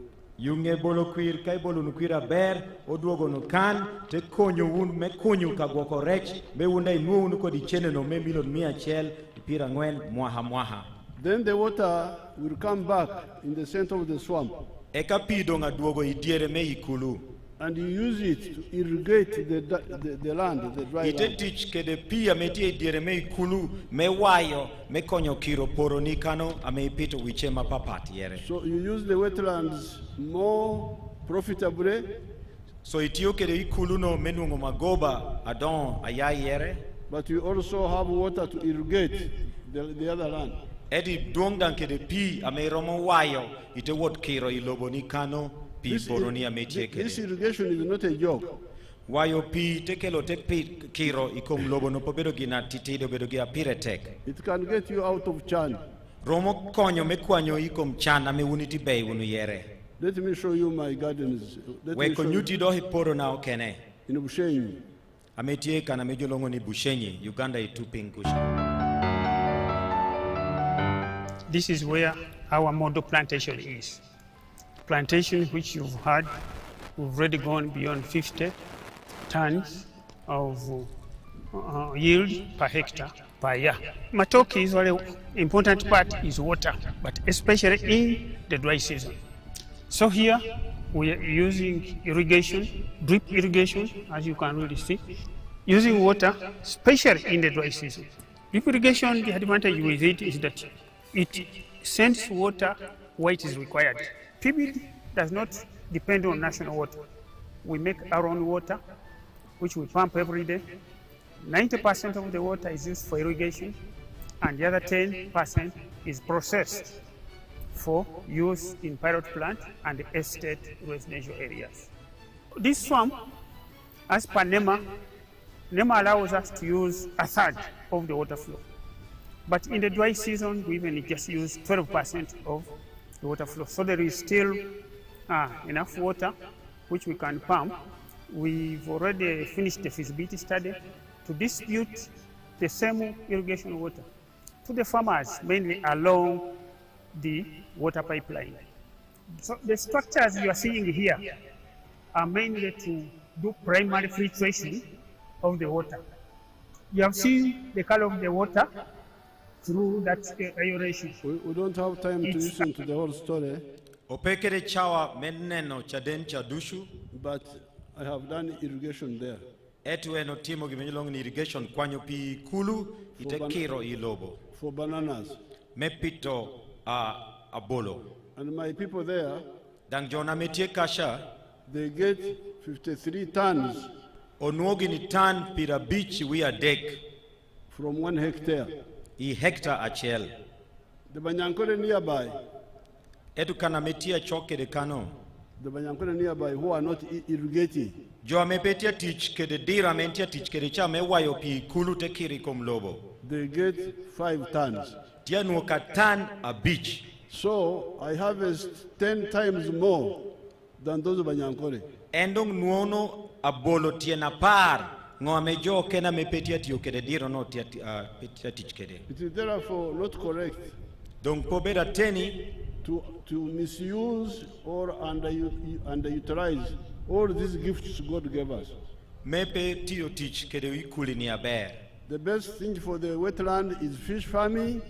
Then the water will come back in the center of the swamp. And you use it to irrigate the land, the dry land. So you use the wetlands more profitably. But you also have water to irrigate the other land. This irrigation is not a joke. It can get you out of Chan. Let me show you my gardens. In Bushenyi. This is where our model plantation is. Plantation which you've had, we've already gone beyond 50 tons of yield per hectare per year. Matoke is very important part is water, but especially in the dry season. So here we are using irrigation, drip irrigation, as you can really see, using water, especially in the dry season. Drip irrigation, the advantage with it is that it sends water where it is required. PB does not depend on national water. We make our own water, which we pump every day. 90% of the water is used for irrigation, and the other 10% is processed for use in pilot plant and estate residential areas. This farm, as per NEMA allows us to use a third of the water flow. But in the dry season, we even just use 12% of the water flow. So there is still enough water which we can pump. We've already finished the feasibility study to distribute the same irrigation water to the farmers, mainly along the water pipeline. So the structures you are seeing here are mainly to do primary filtration of the water. You have seen the color of the water through that aeration. We don't have time to listen to the whole story. But I have done irrigation there. For bananas. And my people there, they get 53 tons from 1 hectare. I hectare achel. The Banyankole nearby, Etu kana metia choke de kano. the Banyankole nearby who are not irrigating, Jo amepetia tich kede dira mentia tich kede cha mewayo pi kulu te kiri kom lobo. they get 5 tons. Tia nuoka tan a beach. So I harvest 10 times more than those of Banyankole. Endong nuono abolo tiena par. Ngo amejo kena mepetia tiyo kede dira no tia petia tich kede. It is therefore not correct Donc pobeda teni to misuse or underutilize all these gifts God gave us. mepe tiyo tich kede ikuli ni aber. The best thing for the wetland is fish farming.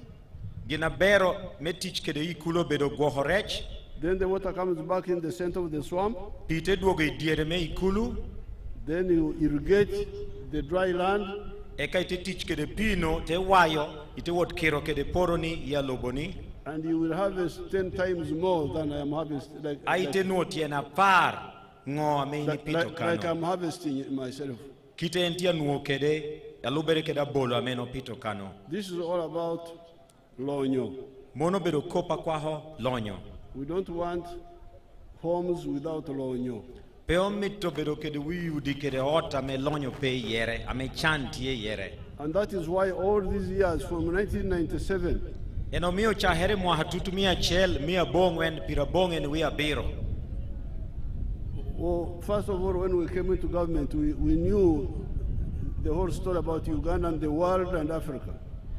Gina bero metich kede ikulo bedo gohorech. Then the water comes back in the center of the swamp. Pite duogo idiere me ikulu. Then you irrigate the dry land. Eka ite tich kede pino te wayo ite wot kero kede poroni ya loboni. And you will harvest 10 times more than I am harvesting. Aite no tiena par ngo ame ni pito kano. Like I'm harvesting it myself. Kite entia nuo kede alubere keda bolo ameno pito kano. This is all about lonyo. Mono bedo kopa kwaho lonyo. We don't want homes without lonyo. Peo mito bedo kede wiudi kede ota me lonyo pe yere ame chantie yere. And that is why all these years from 1997 Eno mio cha here mwa hatutumia chel mia bongwen pira bongen wia biro. Well, first of all, when we came into government, we knew the whole story about Uganda and the world and Africa.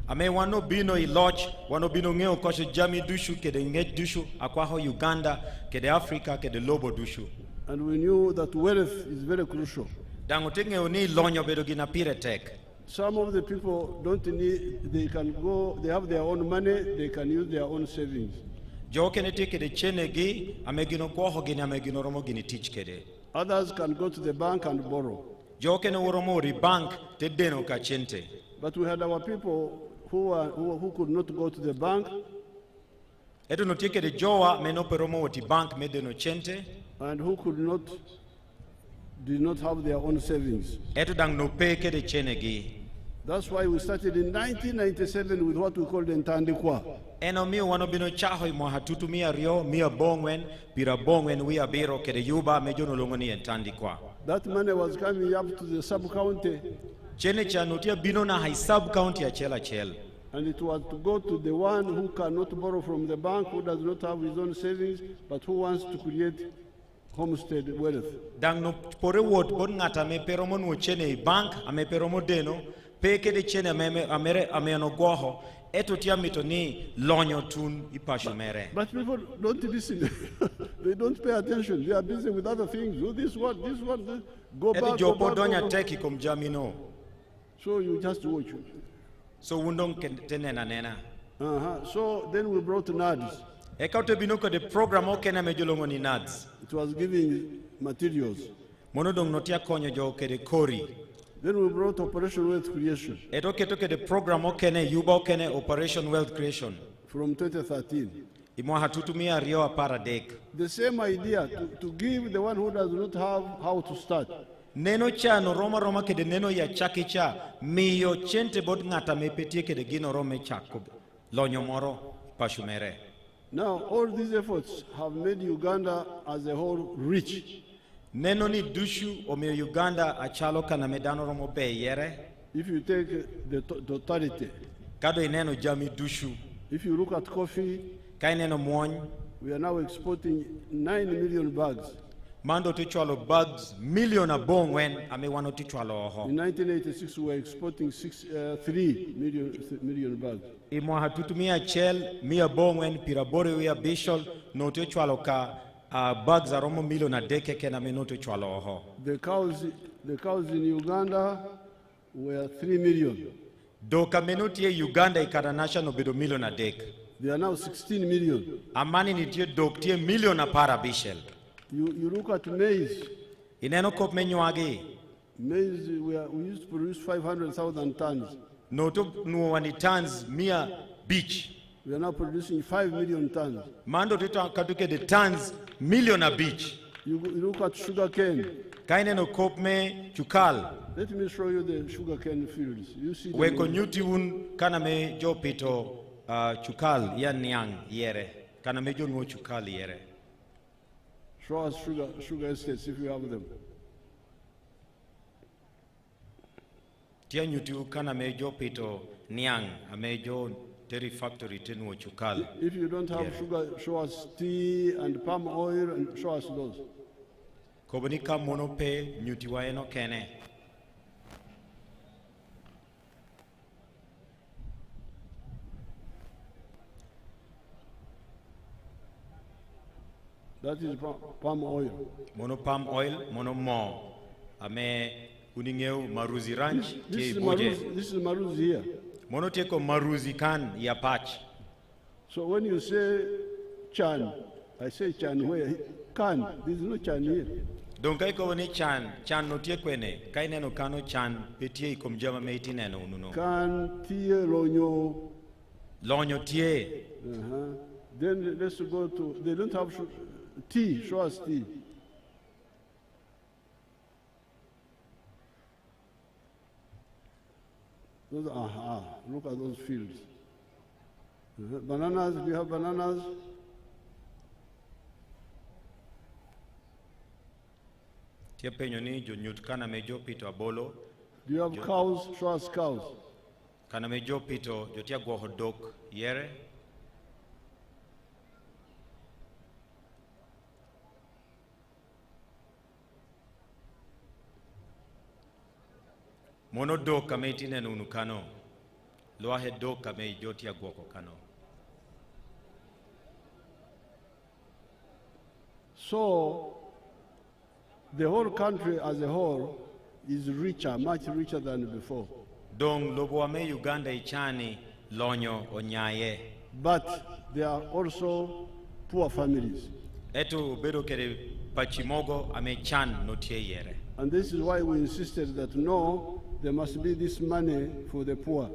Ame wano bino iloch, wano bino ngeo koshe jami dushu, kede nget dushu, akwaho Uganda, kede Africa, kede lobo dushu. And we knew that wealth is very crucial. Dangote ngeo ni lonyo bedo gina pire tek. Some of the people don't need, they can go, they have their own money, they can use their own savings. Joke ne teke de chene gi, amegino kwaho gini amegino romo gini teach kede. Others can go to the bank and borrow. Joke ne uromo ri bank te deno ka chente. But we had our people who could not go to the bank. Eto no teke de joa meno peromo oti bank me deno chente. And who did not have their own savings. Eto dang no peke de chene gi. That's why we started in 1997 with what we called the Ntandikwa. Eno mi wano bino chaho imo hatutumia rio mia bongwen pira bongwen wia biro kede yuba mejono longoni Ntandikwa. That money was coming up to the sub-county. Chene cha notia bino na hai sub-county ya chela chel. And it was to go to the one who cannot borrow from the bank, who does not have his own savings, but who wants to create homestead wealth. Dang no pore wot bon ngata me peromo no chene bank ame peromo deno peke de chene ame no goho eto tia mito ni lonyo tun ipasho mere. But people don't listen. They don't pay attention. They are busy with other things. Do this one, go back. Eto jopo donya teki kom jamino. So you just watch. So wundong tene na nena. So then we brought NADS. Ekaute binoko de program okena mejolongo ni NADS. It was giving materials. Monodong notia konyo jo kede kori. Then we brought Operation Wealth Creation etoketo kede program okene yuba okene Operation Wealth Creation from 2013. imwa hatutumia rio apara dek. The same idea to give the one who does not have how to start. Neno chano roma kede neno ya chaki cha miyo chente bod ngata mepetie kede gino rome chako lonyo moro pashumere. Now all these efforts have made Uganda as a whole rich. Neno ni dushu omiyo Uganda achalo kana medano romo be yere. If you take the totality, kado ineno jami dushu. If you look at coffee, kaineno mwony, we are now exporting 9 million bags. Mando tichwalo bags million abong when ame wano tichwalo oho. In 1986 we were exporting 3 million bags. Imwa hatutumia chel mia bong when pirabore wea bishol no tichwalo ka bags aromo million a deke kena me no tichwalo oho. The cows in Uganda were 3 million. Doka menutie Uganda ikada national bedo million a dek. They are now 16 million. Amani nitie doktie million a para bishel. You look at maize. Ineno kop menyuagi. Maize, we used to produce 500,000 tons. No to nuwani tons mia beach. We are now producing 5 million tons. Mando tito katuke the tons million a beach. You look at sugar cane. Kaineno kop me chukal. Let me show you the sugar cane fields. You see weko nyuti un kana me jo pito chukal ya niang yere. Kana me jo nuo chukal yere. Show us sugar estates if you have them. Tia nyuti kana me jo pito niang ame jo dairy factory tenuo chukal. If you don't have sugar, show us tea and palm oil and show us those. Kobonika monope nyuti wa eno kene. That is palm oil. Mono palm oil, mono mo. Ame uningeu maruzi ranch. This is maruzi here. Mono teko maruzi kan ya patch. So when you say chan, I say chan where? Can. There is no chan here. Donc kai ko ni chan no tie kwene. Kai neno kano chan petie ikomjama meiti neno ununo. Can tie lonyo. Lonyo tie. Then let's go to, they don't have tea, show us tea. Those, look at those fields. Bananas, do you have bananas? Tia penyo ni jo nyut kana mejo pito abolo. Do you have cows? Show us cows. Kana mejo pito jo tia go hodok yere. Mono do kame itine nunu kano. Loahe do kame ijotia guoko kano. So, the whole country as a whole is richer, much richer than before. Dong lobo ame Uganda ichani lonyo onyaye. But there are also poor families. Eto bedo kere pachimogo ame chan notie yere. And this is why we insisted that no, there must be this money for the poor.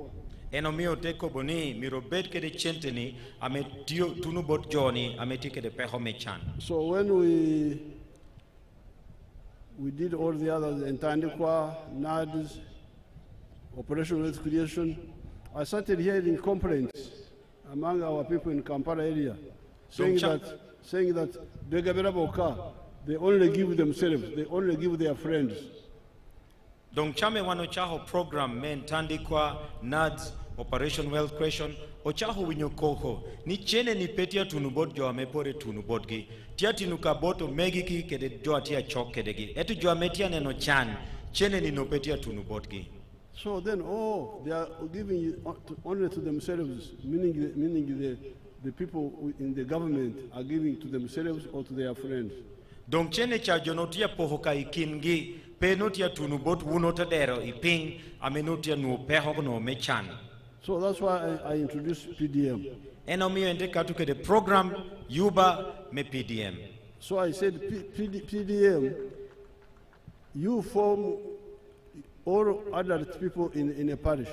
Eno mio teko boni mirobet kede chenteni ame tio tunubot joni ame tike de peho me chan. So when we did all the others, Entandikwa, NADS, Operation Wealth Creation, I started hearing complaints among our people in Kampala area, saying that Begabera Boka, they only give themselves, they only give their friends. Donc chame wano chaho program men Tandikwa, NADS, Operation Wealth Creation, ochaho winyokoho, ni chene ni petia tunubot jo amepore tunubot gi, tia tinuka boto megiki kede jo atia chok kedegi, etu jo ametia neno chan, chene ni no petia tunubot gi. So then, they are giving only to themselves, meaning the people in the government are giving to themselves or to their friends. Donc chene cha jonotia pohoka ikingi, pe notia tunubot wunota dero iping, amenotia nu peho no mechan. So that's why I introduced PDM. Eno mio ende katuke the program Yuba me PDM. So I said, PDM, you form all adult people in a parish.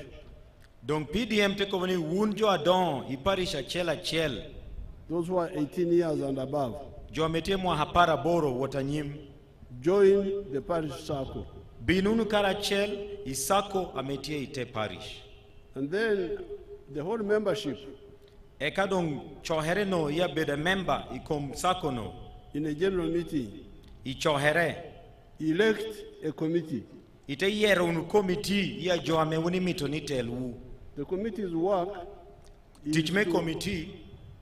Donc PDM te kovani wun jo adon I parish achiel. Those who are 18 years and above. Jo metie mwa hapara boro watanyim. Join the parish circle. Binunu kara achiel isako ametie ite parish. And then the whole membership. Eka dong chohere no ya beda member ikom sako no. In a general meeting. I chohere. Elect a committee. Ite yero unu committee ya jo amewuni mito ni telu. The committee's work is committee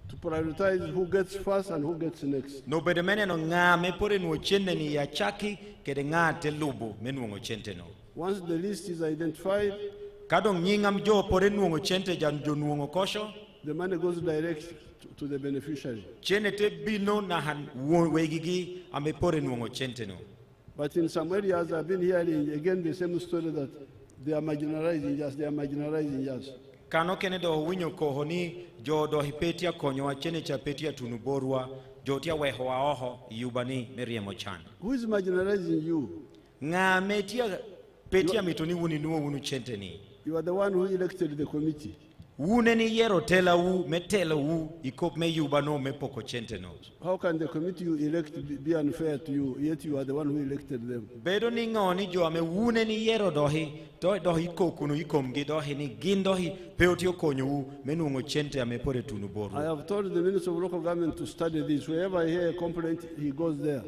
to prioritize who gets first and who gets next. No bede mene no nga me pore no chende ni ya chaki kede nga te lubo menu ngo chente no. Once the list is identified, kadong nyingam jo pore nuongo chente jan jo nuongo kosho, the money goes direct to the beneficiary. Chene te bino na han wegigi ame pore nuongo chente no. But in some areas I've been hearing again the same story that they are marginalizing us. Kano kene do winyo kohoni jo do hipetia konyo wa chene cha petia tunuborwa jo tia weho wa oho yubani meriemo chan. Who is marginalizing you? Nga metia petia mitoni wuni nuo wunu chente ni. You are the one who elected the committee. Wune ni yero tela wu metela wu ikop me yubano me poko chente no. How can the committee you elect be unfair to you, yet you are the one who elected them? Bedo ni ngoni jo ame wune ni yero dohi kokunu ikomgi dohi ni gindohi peotio konyo wu menuongo chente ame pore tunuboru. I have told the Minister of Local Government to study this. Wherever I hear a complaint, he goes there.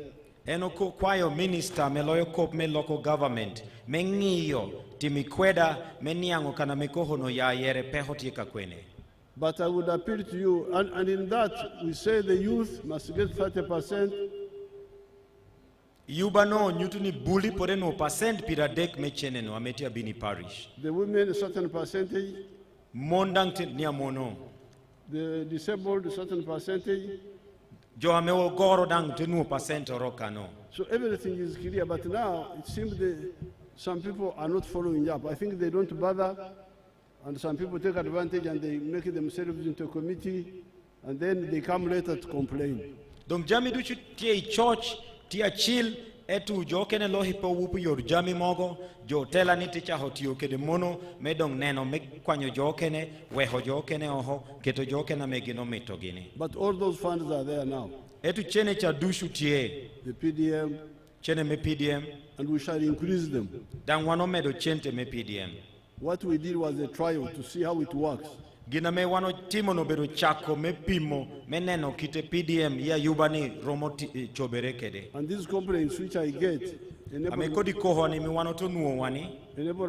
Enoko kwayo minister meloyo kop me local government mengiyo timikweda meniango kana mekoho no ya yere pehotika kwene. But I would appeal to you, and in that we say the youth must get 30%. Yubano nyutuni bully pore no percent piradek mechene no ametia bini parish. The women a certain percentage. Mondang nia mono. The disabled a certain percentage. Jo amewo goro dang tenu percent orokano. So everything is clear, but now it seems some people are not following up. I think they don't bother, and some people take advantage and they make themselves into a committee, and then they come later to complain. Dong jami duchu tia church tia chill etu jo kene lohi po wupu yor jami mogo jo tela ni ticha hotio kede mono medong neno me kwanyo jo kene weho jo kene oho keto jo kene megino mito gini. But all those funds are there now. Etu chene cha dushu tie. The PDM. Chene me PDM. And we shall increase them. Dan wano medo chente me PDM. What we did was a trial to see how it works. Gina me wano timo no bedo chako me pimo me neno kite PDM ya yubani romo choberekede. And these complaints which I get enable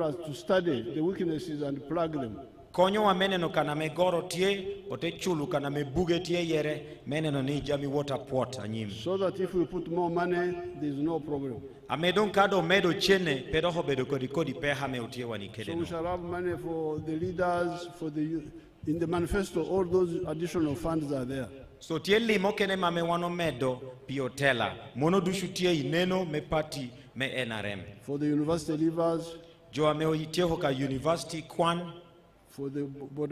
us to study the weaknesses and plug them. Konyo wa meneno kana me goro tie ote chulu kana me buge tie yere meneno ni jami water port anyim. So that if we put more money, there is no problem. Amedon kado medo chene pedo ho bedo kodi peha me utie wani kede. So we shall have money for the leaders, for the youth. In the manifesto, all those additional funds are there. So tie limo kene mame wano medo piotela mono dushu tie ineno me party me NRM. For the university leavers. Jo ame oitie hoka university kwan. For the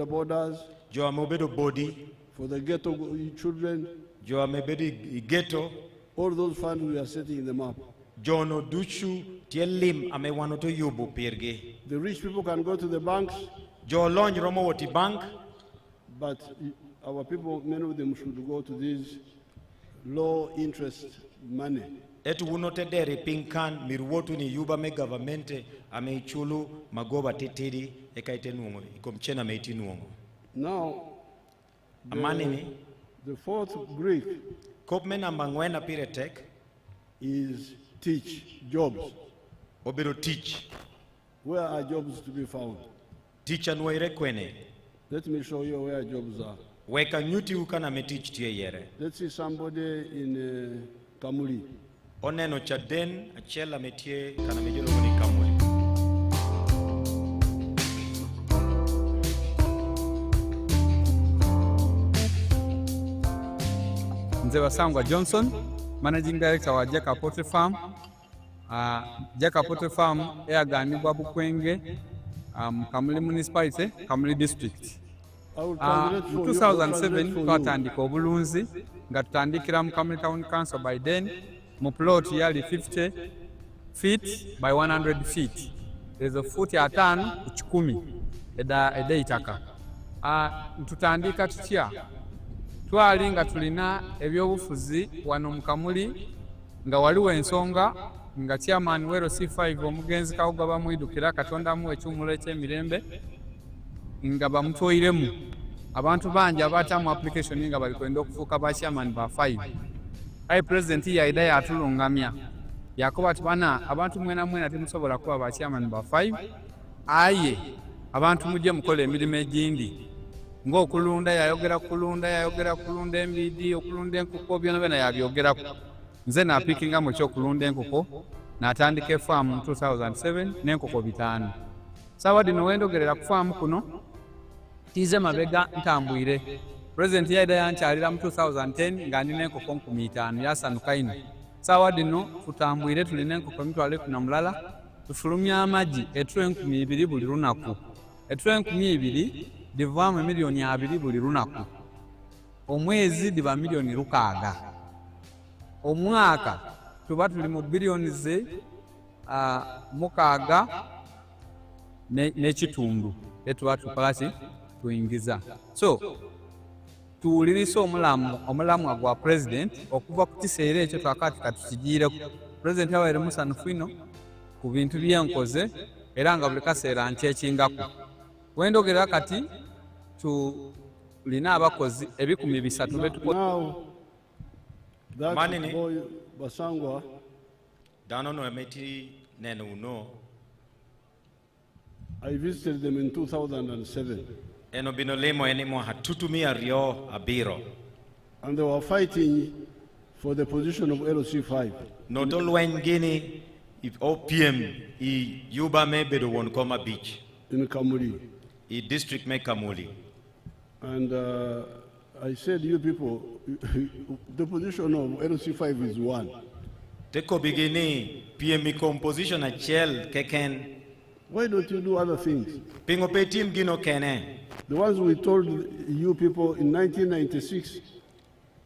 borders. Jo ame obedo body. For the ghetto children. Jo ame bedo ghetto. All those funds we are setting them up. Jo no dushu tie lim ame wano to yubu pirge. The rich people can go to the banks. Jo launch romo woti bank. But our people, many of them should go to these low interest money. Etu unote dere pinkan mirwotu ni yuba me governmente ame ichulu magoba tetiri ekaite nuongo ikomchena meiti nuongo. Now, the fourth Greek kopme namba ngwena pire tek is teach, jobs. Obero teach. Where are jobs to be found? Teacher nuere kwene. Let me show you where jobs are. Weka nyuti ukana me teach tie yere. Let's see somebody in Kamuli. Oneno chaden achela metie kana mejolo ni Kamuli. Mzee Wasangwa Johnson, Managing Director wa Jeka Poultry Farm. Jeka Poultry Farm eyaganibwa Bukwenge, Kamuli Municipality, Kamuli District. Mu 2007 twatandika obulunzi nga tutandikira mu Kamuli Town Council. By then mu plot yali 50 feet by 100 feet. ezo futi 5 ku 10 edda itaka. Tutandika tutya? Twali nga tulina ebyobufuzi wano mu Kamuli nga waliwo ensonga nga chairman wero C5 omugenzi Kawuga bamwidukira Katonda mu ekyumulo eky'emirembe nga bamutoyiremu abantu bangi abatamu application nga bali kwenda okufuuka ba chairman ba 5. Ayi president yaida yatulungamya yakoba ati bana abantu mwena mwena timusobola kuba ba chairman ba 5 aye abantu mujje mukola emirimu egindi ng'okulunda yayogera kulunda embidi okulunda enkoko byonna yabyogerako. Nze napikinga mu ky'okulunda enkoko n'atandika efaamu mu 2007 n'enkoko 5. Sawa dino wendogerera ku faamu kuno tize mabega ntambwire. President yaida yankyalira mu 2010 nga ndina enkoko 5,000 yasanuka ino. Sawa dino tutambwire tulina enkoko 2,000 tufulumya amagi etro 2,000 buli lunaku. Etro 2,000 divaamu $2 million buli lunaku. Omwezi diba $6 million. Omwaka tuba tuli mu billions 6 n'ekitundu etuba tukolaki tuyingiza. So tuwulirisa omulamwa gwa president okuva ku kiseera ekyo twakati katukigiireko. President yawaire musanufu ino ku bintu byenkoze era nga buli kaseera nkyekingako. Wendogerera kati tulina abakozi 300 betukola. That Manini. boy Basangwa, Dano no emeti nene uno. I visited them in 2007. Eno binolemo enimo hatutumia rio abiro. And they were fighting for the position of LOC5. No dolwen gini if OPM I Yuba mebedo won koma beach. In Kamuli. I district me Kamuli. And I said, you people, the position of LOC5 is 1. Teko bigini PM composition a chel keken. Why don't you do other things? Pingo pe team gino kene. The ones we told you people in 1996.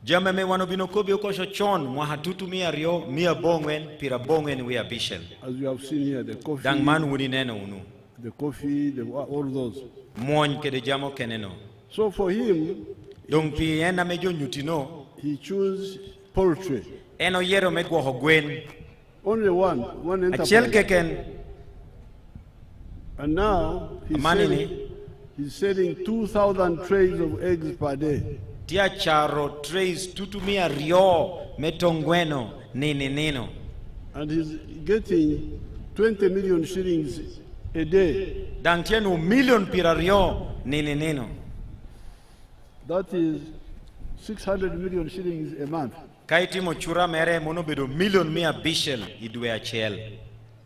Jama me wano bino kobi okosho chon mwa hatutumia rio mia bongwen pira bongwen we abishel. As you have seen here, the coffee. Dang man wuni neno unu. The coffee, all those. Mwony kede jamo keneno. So for him, Dong pi ena mejo nyutino. He chose poultry. Eno yero megwo hogwen. Only one enterprise. Achel keken. And now he's selling 2,000 trays of eggs per day. Tia charo trays tutumia rio metongweno nino. And he's getting 20 million shillings a day. Dang tienu million pira rio nino. That is 600 million shillings a month. Kaiti mochura mere monobedo million mia bishel idwe achel.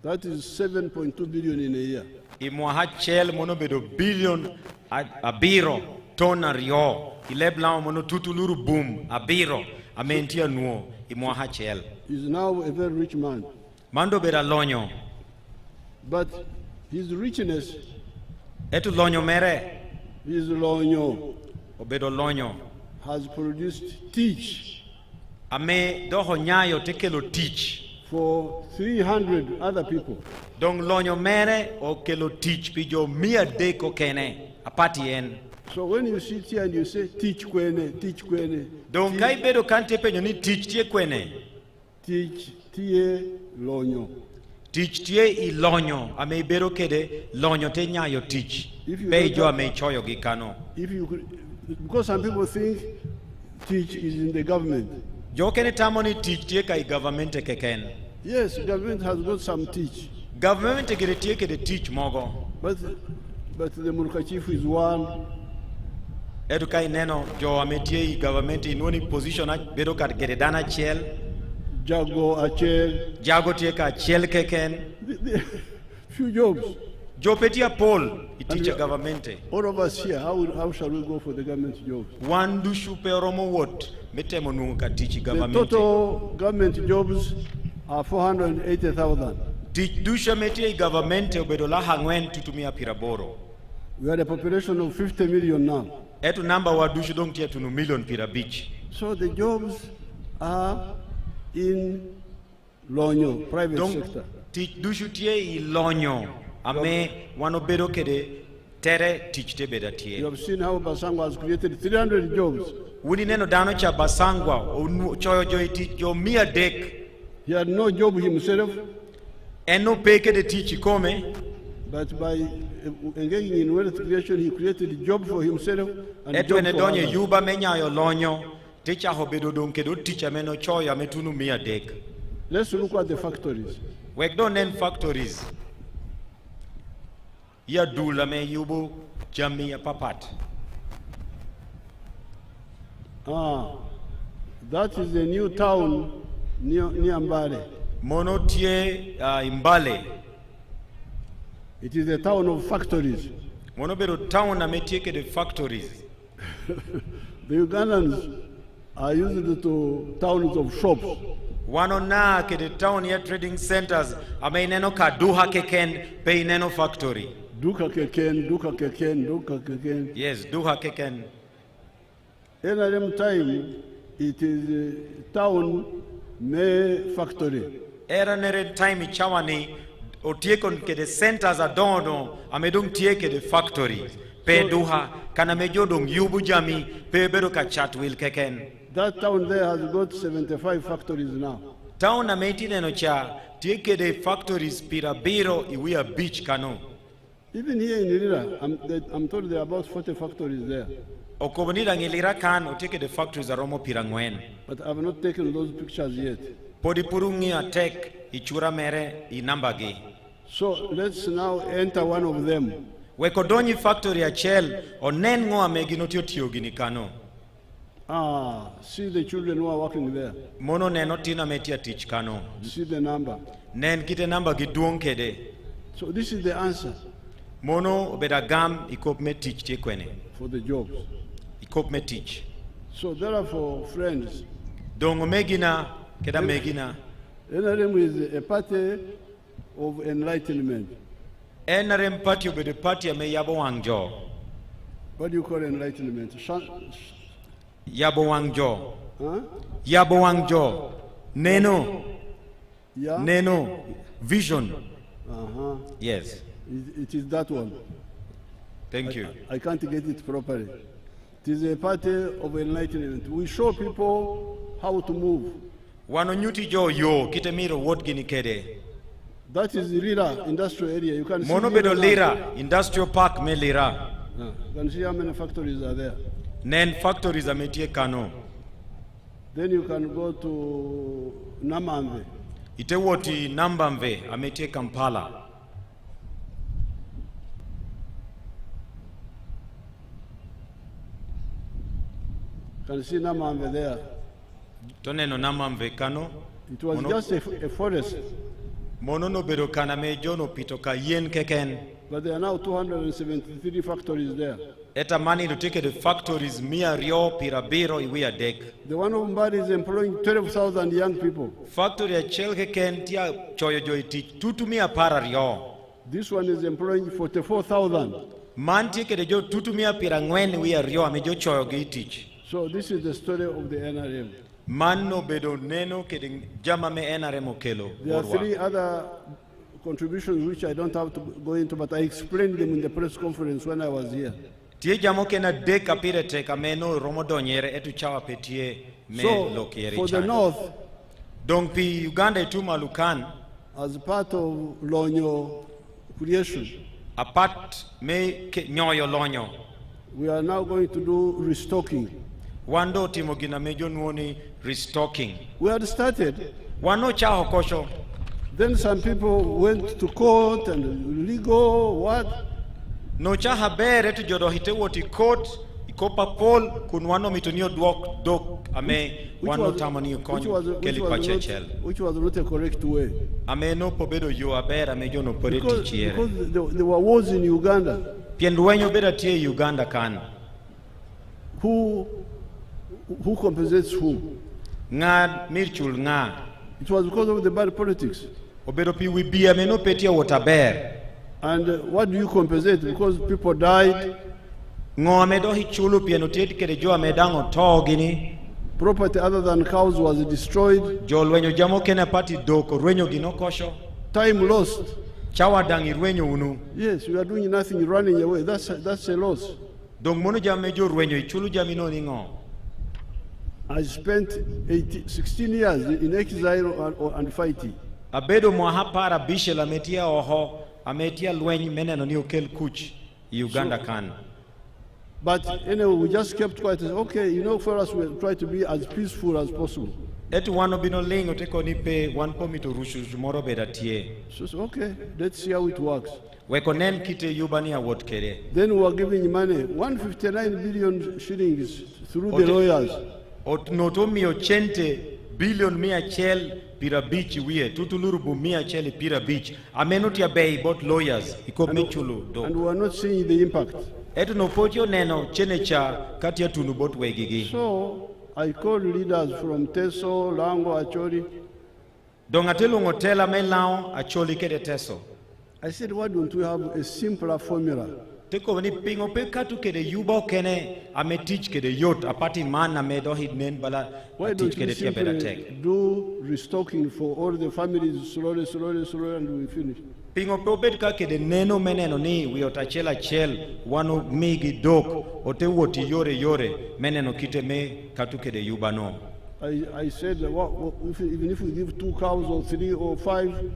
That is 7.2 billion in a year. Imwaha chel monobedo billion abiro tona rio. Ilebla mono tutuluru boom abiro amentia nuo imwaha chel. He's now a very rich man. Mando bera lonyo. But his richness. Etu lonyo mere. His lonyo. Obedo lonyo. Has produced teach. Ame doho nyayo tekelo teach. For 300 other people. Dong lonyo mere o kelo teach pijo mia deko kene apati en. So when you sit here and you say teach kwene. Dong kai bedo kante penyo ni teach tie kwene. Teach tie lonyo. Teach tie I lonyo ame ibero kede lonyo te nyayo teach. Bejo ame choyo gikano. If you could, because some people think teach is in the government. Jokene tamoni teach tie kai government keken. Yes, government has got some teach. Government gere tie kede teach mogo. But the Murka chief is one. Edukai neno jo ametie government inoni position bedo kat gere dana chel. Jago achel. Jago tie ka chel keken. Few jobs. Jo petia poll iticha government. All of us here, how shall we go for the government jobs? One do shupe romo what? Metemo nunga teach government. The total government jobs are 480,000. Teach dusha metie government obedola hangwen tutumia piraboro. We had a population of 50 million now. Etu number wa dushu dong tia tunu million pira beach. So the jobs are in Lonyo, private sector. Teach dushu tie I Lonyo. ame wanobedo kede tere tich te beda tie. You have seen how Basangwa has created 300 jobs. Wuni neno dano cha Basangwa choyo jo tich jo 300. He had no job himself. Eno peke de tich ikome. But by engaging in wealth creation, he created a job for himself and a job for others. Yuba menya yo lonyo teacher hobedo donkedo teacher meno choya metunu 300. Let's look at the factories. We don't name factories. Ya dula me yubu jamii ya papat. That is a new town near Mbale. Monotie Imbale. It is a town of factories. Monobero town ametieke the factories. The Ugandans are used to towns of shops. Wanona ke the town ya trading centers ameineno ka duha keken pe ineno factory. Duka keken. Yes, duha keken. NRM time, it is a town me factory. Era nere time chawani otiekon ke the centers adono amedung tieke the factory. Pe duha kana mejodong yubu jami pe bedo ka chatwil keken. That town there has got 75 factories now. Town ameitine no cha tieke the factories pirabiro iwia beach kano. Even here in Lira, I'm told there are about 40 factories there. Okobonira ngilira kan oteke the factories aromo pirangwen. But I've not taken those pictures yet. Podipurungi atek ichura mere inambagi. So let's now enter one of them. Wekodonyi factory achel onen ngo ameginotio tiogini kano. See the children who are working there. Mono neno tina metia teach kano. See the number. Nen kite number giduong kede. So this is the answer. Mono bedagam ikop me teach te kwene. For the jobs. Ikop me teach. So therefore, friends. Dongo megina keda megina. NRM is a party of enlightenment. NRM party of the party ame yabo wangjo. What do you call enlightenment? Yabo wangjo. Huh? Yabo wangjo. Neno. Yeah? Neno. Vision. Yes. It is that one. Thank you. I can't get it properly. It is a party of enlightenment. We show people how to move. Wanonyuti jo yo kitemiro wot gini kede. That is Lira industrial area. You can see Monobedo Lira industrial park me Lira. You can see how many factories are there. Nen factories ametie kano. Then you can go to Namamve. Itewoti Nambamve ametie Kampala. You can see Namamve there. Toneno Namamve kano. It was just a forest. Monono bedo kana mejono pitoka yen keken. But there are now 273 factories there. Eta mani to take the factories mia rio pirabiro iwia dek. The one of Mbadi is employing 12,000 young people. Factory ya chel keken tia choyo joy teach tutumia para rio. This one is employing 44,000. Man take the jo tutumia pirangwen wia rio amejo choyo gi teach. So this is the story of the NRM. Manno bedo neno keding jama me NRM okelo. There are 3 other contributions which I don't have to go into, but I explained them in the press conference when I was here. Tie jamo kena deka pire teka meno romodonyere etu chawa petie me lokiere. For the north, donc pi Uganda ituma lukan as part of Lonyo creation. Apart me nyoyo lonyo. We are now going to do restocking. Wando timogina mejo nuoni restocking. We had started. Wano chaho kosho. Then some people went to court and legal what? No chaha bere tu jodo hite woti court ikopa pol kunwano mitonio dok ame wano tamani konyo keli pachechel. Which was not a correct way. Ame no pobedo yo abera mejo no poreti chiere. Because there were wars in Uganda. Pienduenyo beda tie Uganda kan. Who compensates whom? Ngad mirchul nga. It was because of the bad politics. Obedo pi wibia meno petia wataber. And what do you compensate? Because people died. Ngo amedo hichulu piano tieti kede jo amedango togini. Property other than cows was destroyed. Jo lwenyo jamo kena pati doko rwenyo gino kosho. Time lost. Chawa dangi rwenyo unu. Yes, we are doing nothing, running away. That's a loss. Dong mono jame jo rwenyo ichulu jamino ningo. I spent 16 years in exile and fighting. Abedo mwahapara bishel ametia oho, ametia lwenyi meneno ni okel kuch, Uganda kan. But anyway, we just kept quiet. Okay, you know, for us, we'll try to be as peaceful as possible. Etu wano bino lingo teko nipe wanpo mito rushu moro bedatie. So okay, let's see how it works. Weko nen kite yubani ya wot kere. Then we are giving money, 159 billion shillings through the lawyers. Notomi ochente billion mia chel pira beach wiye tutulurubu mia chel pira beach. Amenutia bay bot lawyers iko mechulu do. And we are not seeing the impact. Etu no potio neno chenecha katia tunu bot wegigi. So I called leaders from Teso, Lango, Acholi. Dongatelu ngotela melao Acholi kede Teso. I said, why don't we have a simpler formula? Teko wani pingo pe katu kede yuba kene ame teach kede yot apati man ame dohid nen bala teach kede tia better tech. Do restocking for all the families slowly, and we finish. Pingo pe obedka kede neno meneno ni wiotachela chel wano migi dok ote woti yore meneno kite me katu kede yuba no. I said, even if we give 2 cows or 3 or 5.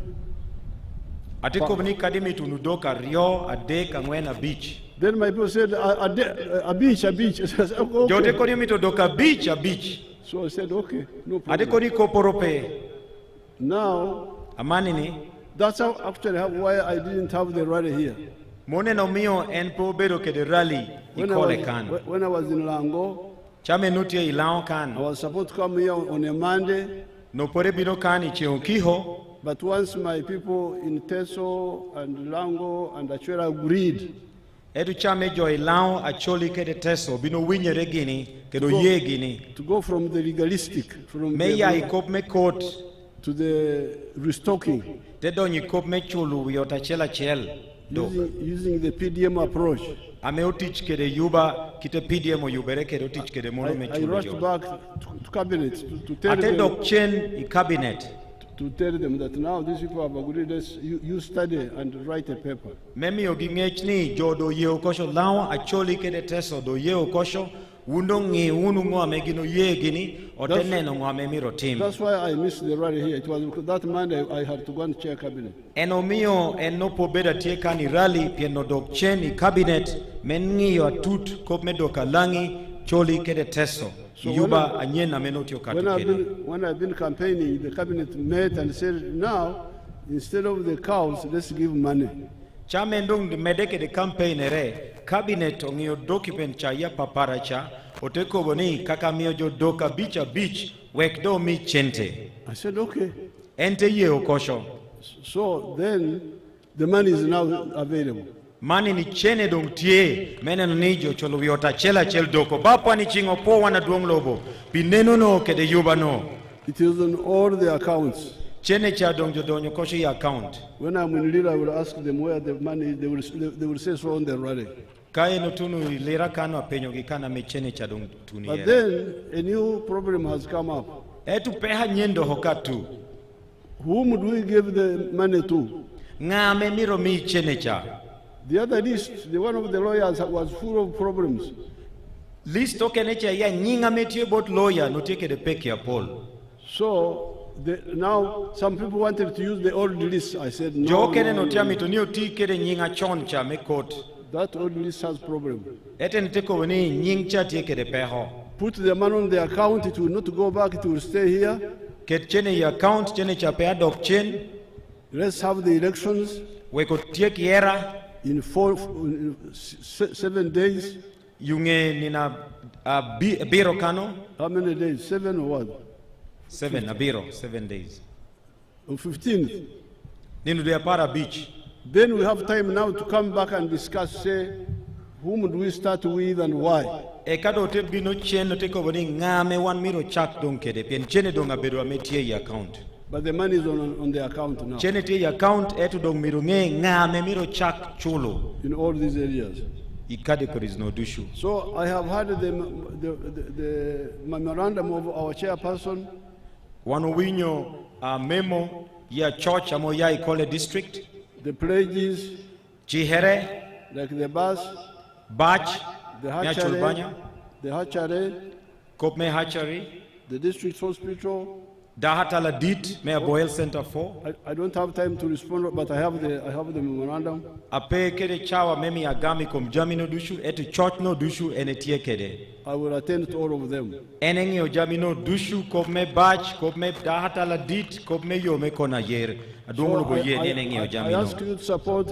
Atiko vani kadimi tunudoka rio adeka ngwena beach. Then my people said, a beach. I said, okay. Jote kodi mito doka beach a beach. So I said, okay, no problem. Atiko ni koporope. Now, amani ni. That's how actually why I didn't have the rally here. Mone no mio en probedo ke de rally ikole kan. When I was in Lango, chame nutie ilao kan. I was supposed to come here on a Monday. No pore bino kan icheonkiho. But once my people in Teso and Lango and Achora agreed, edu chame jo ilao Acholi ke de Teso bino winye regini kedo yegini. To go from the legalistic, from meya ikop me court to the restocking. Using the PDM approach. I rushed back to cabinet to tell them that now these people have agreed, you study and write a paper. That's why I missed the rally here. It was because that Monday I had to go and chair cabinet. Enomio enopo beda tieka ni rally pieno dokcheni cabinet mengiyo atut kopmedoka langi choli kede Teso. Yuba anyena menotio katukede. When I've been campaigning, the cabinet met and said, now instead of the cows, let's give money. Chamendung de medeke de campaign re cabinet ongio document cha ya paparacha oteko boni kakamio jo doka beach wekdo mi chente. I said okay. Ente ye okosho. So then the money is now available. Mani ni chene dong tie meneno nijo cholo wiota chela chel doko bapa ni chingo po wana duong lobo pineno no kede yuba no. It is on all the accounts. Chene cha dong jodonyo koshi ya account. When I'm in Lira, I will ask them where the money is. They will say so on the rally. Kaya no tunu lira kano apenyo gikana me chene cha dong tuni. But then a new problem has come up. Etu peha nyendo hokatu. Whom do we give the money to? Ngame miro mi chene cha. The other list, the one of the lawyers was full of problems. List tokenecha ya nyinga metio bot lawyer no take the peki ya Paul. So now some people wanted to use the old list. I said no. Jokene no tiami to new tikere nyinga choncha me court. That old list has problem. Eten teko wani nyingcha take the peho. Put the money on the account. It will not go back. It will stay here. Ket chene ya account chene cha pea dok chen. Let's have the elections. Weko tiek era. In 7 days. Yunge nina biro kano. How many days? 7 or what? 7 abiro 7 days. On 15th. Ninu de para beach. Then we have time now to come back and discuss. Say, whom do we start with and why? E kado te bino cheno teko boni ngame wan miro chak don kede pien chene don abedo ametie ya account. But the money is on the account now. Chene tie account etu don miro nge ngame miro chak chulo. In all these areas. Ikade is no dushu. So I have had the memorandum of our chairperson. Wano winyo memo ya church amo ya Kole district. the pledges, Chihere, like the bus, Bach, the Nyachulbanya, hatchery, Kopme Hatchery, the district hospital. Dahatala Dit, Mayor Boyle Center 4. I don't have time to respond, but I have the memorandum. Ape kede chawa memi agami kom jamino dushu eti church no dushu enetie kede. I will attend to all of them. Enengi o jamino dushu kopme Bach, kopme Dahatala Dit, kopme yo me kona yer. Adungulo bo ye enengi o jamino. I ask you to support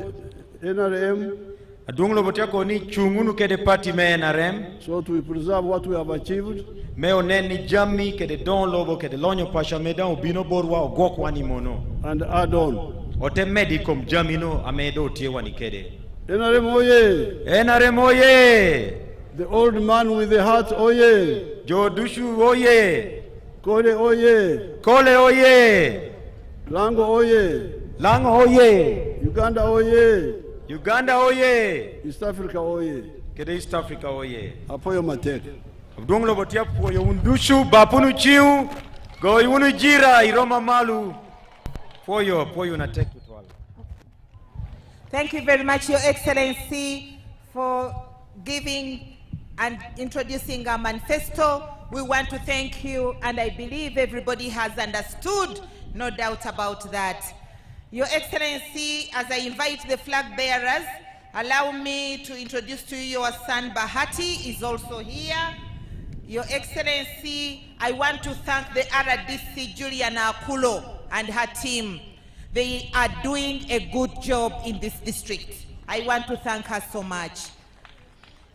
NRM. Adungulo bo tiako ni chungunu kede party me NRM. So to preserve what we have achieved. Meo neni jami kede don lobo kede lonyo pasha medan ubino borwa ogokwa ni mono. And add on. Ote medikom jamino amedo tiewa ni kede. NRM oye! NRM oye! The old man with the heart oye! Jo dushu oye! Kole oye! Kole oye! Lango oye! Lango oye! Uganda oye! Uganda oye! East Africa oye! Kede East Africa oye! Apoyo matek. Abdonglo botia poyo undushu bapunu chiu go unu jira iroma malu poyo na tek tutwala. Thank you very much, Your Excellency, for giving and introducing a manifesto. We want to thank you, and I believe everybody has understood, no doubt about that. Your Excellency, as I invite the flag bearers, allow me to introduce to you your son Bahati is also here. Your Excellency, I want to thank the RDC Juliana Akulo and her team. They are doing a good job in this district. I want to thank her so much.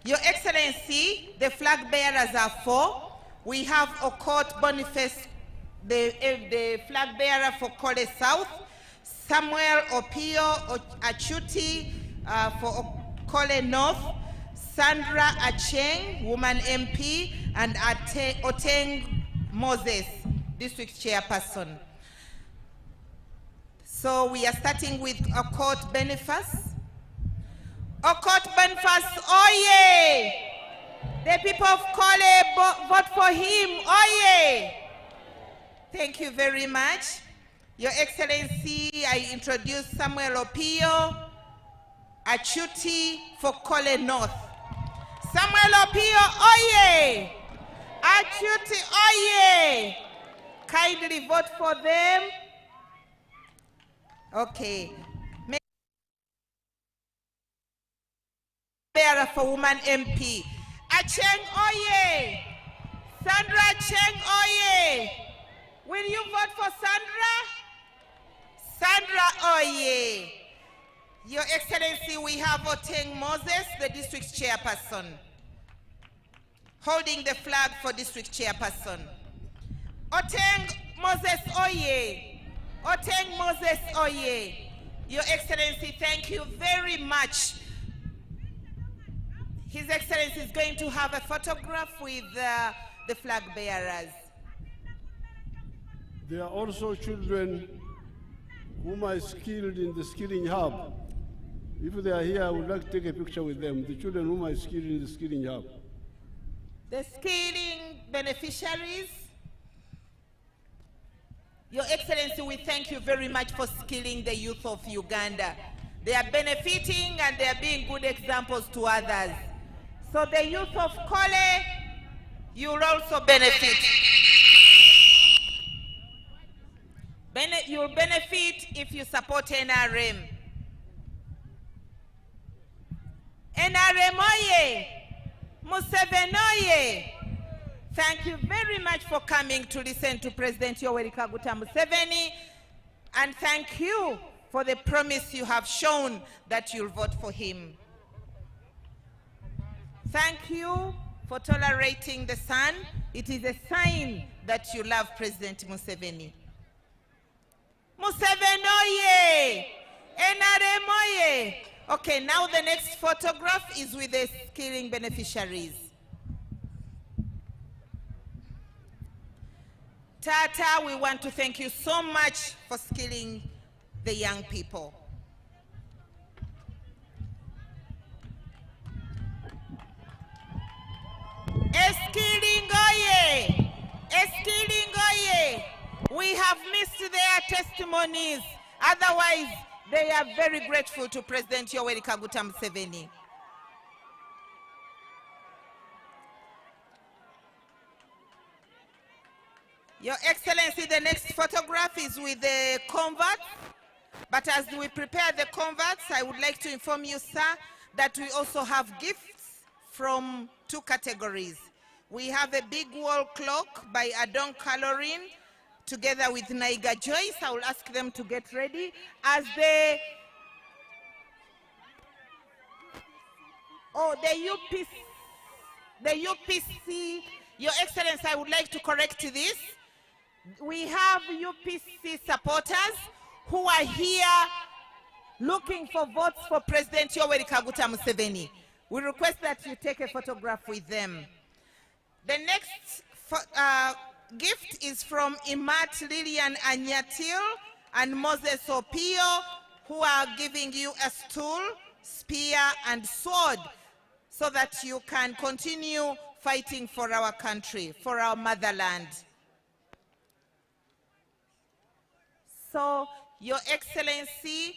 Your Excellency, the flag bearers are 4. We have Okot Boniface, the flag bearer for Kole South, Samuel Opio Achuti for Kole North, Sandra Acheng, woman MP, and Oteng Moses, district chairperson. So we are starting with Okot Boniface. Okot Boniface, oye! The people of Kole vote for him, oye! Thank you very much. Your Excellency, I introduce Samuel Opio Achuti for Kole North. Samuel Opio, oye! Achuti, oye! Kindly vote for them. Okay. Bearer for woman MP. Acheng, oye! Sandra Acheng, oye! Will you vote for Sandra? Sandra, oye! Your Excellency, we have Oteng Moses, the district chairperson, holding the flag for district chairperson. Oteng Moses, oye! Oteng Moses, oye! Your Excellency, thank you very much. His Excellency is going to have a photograph with the flag bearers. There are also children whom are skilled in the skilling hub. If they are here, I would like to take a picture with them. The children whom are skilled in the skilling hub. The skilling beneficiaries. Your Excellency, we thank you very much for skilling the youth of Uganda. They are benefiting and they are being good examples to others. So the youth of Kole, you will also benefit. You'll benefit if you support NRM. NRM oye! Museveni oye! Thank you very much for coming to listen to President Yoweri Kaguta Museveni, and thank you for the promise you have shown that you'll vote for him. Thank you for tolerating the sun. It is a sign that you love President Museveni. Museveni oye! NRM oye! Okay, now the next photograph is with the skilling beneficiaries. Tata, we want to thank you so much for skilling the young people. Skilling oye! Skilling oye! We have missed their testimonies. Otherwise, They are very grateful to President Yoweri Kaguta Museveni. Your Excellency, the next photograph is with the converts. But as we prepare the converts, I would like to inform you, sir, that we also have gifts from 2 categories. We have a big wall clock by Adon Calorin, together with Naiga Joyce. I will ask them to get ready as they... Oh, the UPC, Your Excellency, I would like to correct this. We have UPC supporters who are here looking for votes for President Yoweri Kaguta Museveni. We request that you take a photograph with them. The next gift is from Imat Lillian Anyatil and Moses Opio, who are giving you a stool, spear, and sword so that you can continue fighting for our country, for our motherland. So, Your Excellency,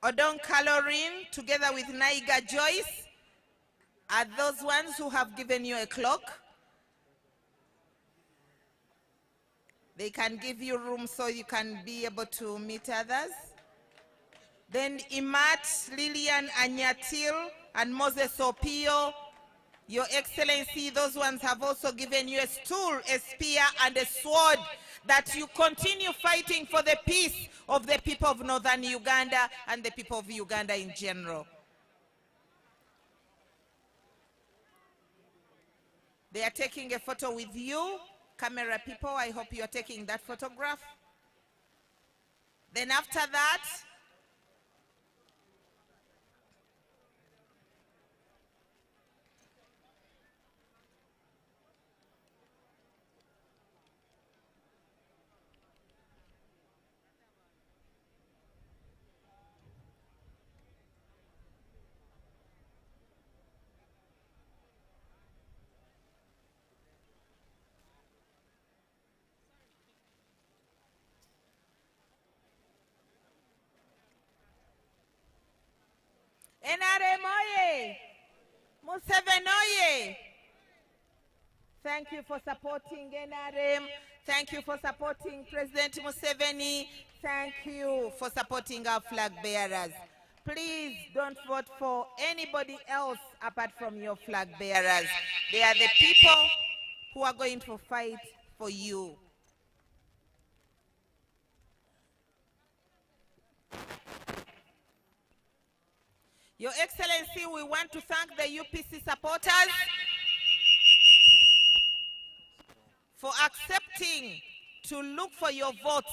Odon Calorin, together with Naiga Joyce, are those ones who have given you a clock. They can give you room so you can be able to meet others. Then Imat, Lillian Anyatil, and Moses Opio, Your Excellency, those ones have also given you a stool, a spear, and a sword, that you continue fighting for the peace of the people of northern Uganda and the people of Uganda in general. They are taking a photo with you. Camera people, I hope you are taking that photograph. Then after that, NRM oye! Museveni oye! Thank you for supporting NRM. Thank you for supporting President Museveni. Thank you for supporting our flag bearers. Please don't vote for anybody else apart from your flag bearers. They are the people who are going to fight for you. Your Excellency, we want to thank the UPC supporters for accepting to look for your votes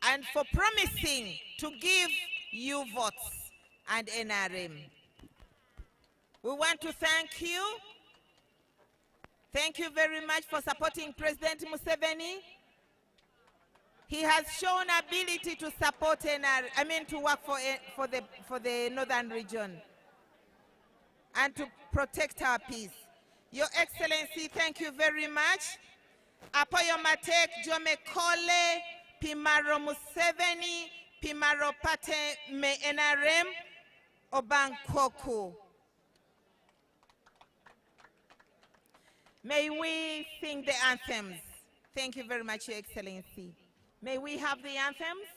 and for promising to give you votes and NRM. We want to thank you. Thank you very much for supporting President Museveni. He has shown ability to support to work for the northern region and to protect our peace. Your Excellency, thank you very much. Apoyo Matek Jome Kole, Pimaro Museveni, Pimaro Pate Me NRM, Obankoku. May we sing the anthems. Thank you very much, Your Excellency. May we have the anthems?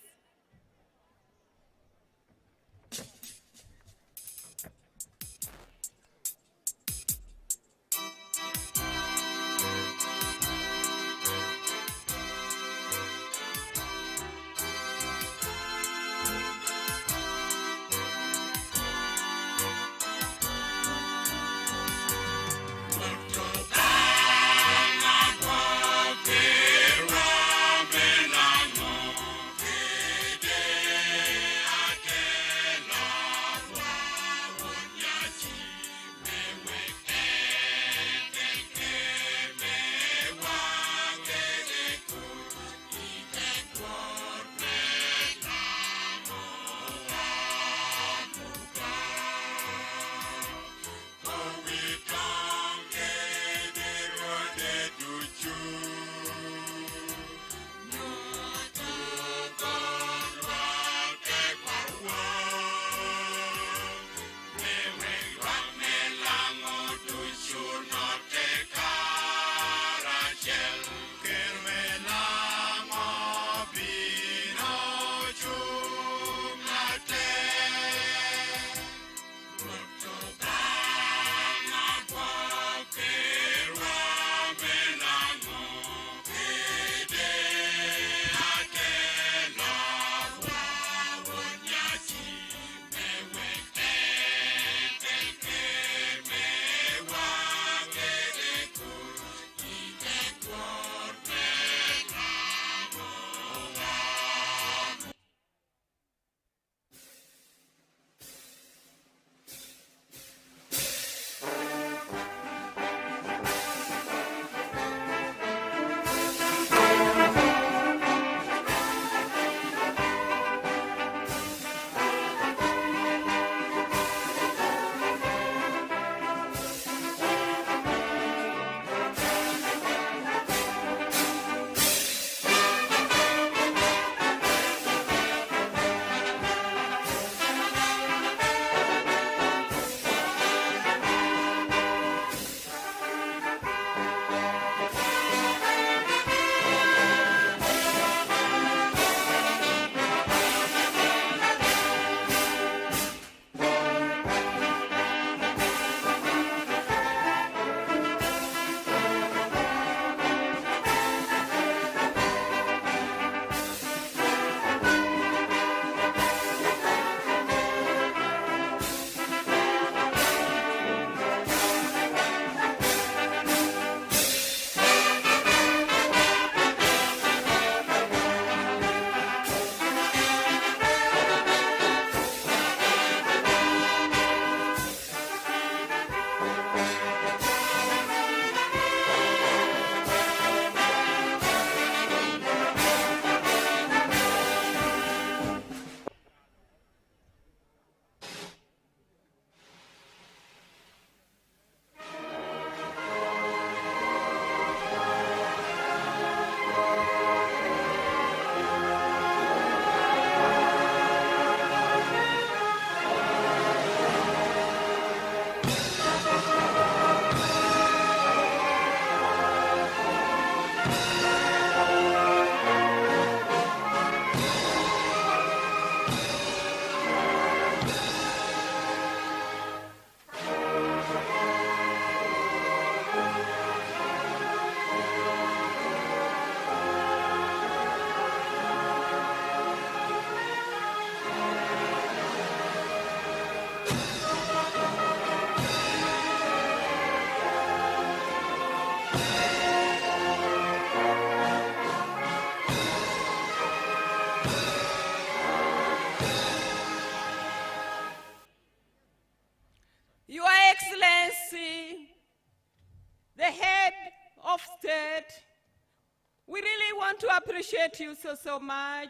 want to appreciate you so much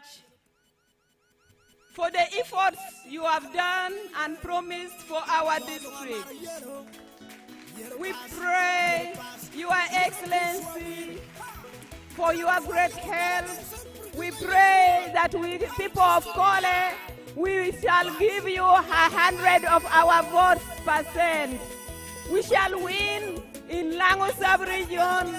for the efforts you have done and promised for our district. We pray, Your Excellency, for your great help. We pray that we, the people of Kole, we shall give you 100 of our votes %. We shall win in Lango sub-region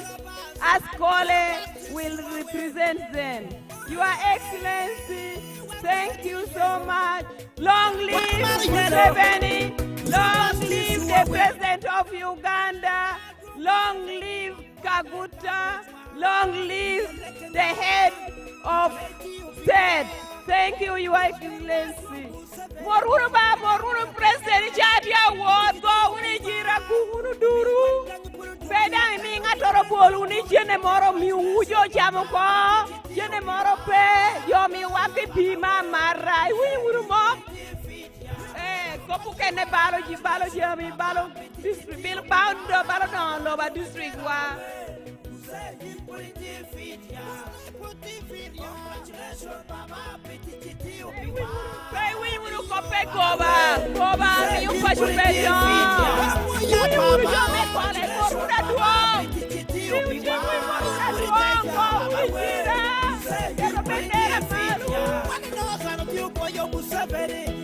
as Kole will represent them. Your Excellency, thank you so much. Long live Museveni. Long live the President of Uganda. Long live Kaguta. Long live the head of state. Thank you, Your Excellency. Moruru ba moruru President Chati Award go unijira kuhunu duru. Beda minga torobolu ni jene moro miujo jamuko. Jene moro pe yomi wapi pima marai. Wi mo. Kopu kene balo jami balo district bil bando balo no loba district wa. Pay we will copy Koba you push pejo. You me call it for that one. You for that one.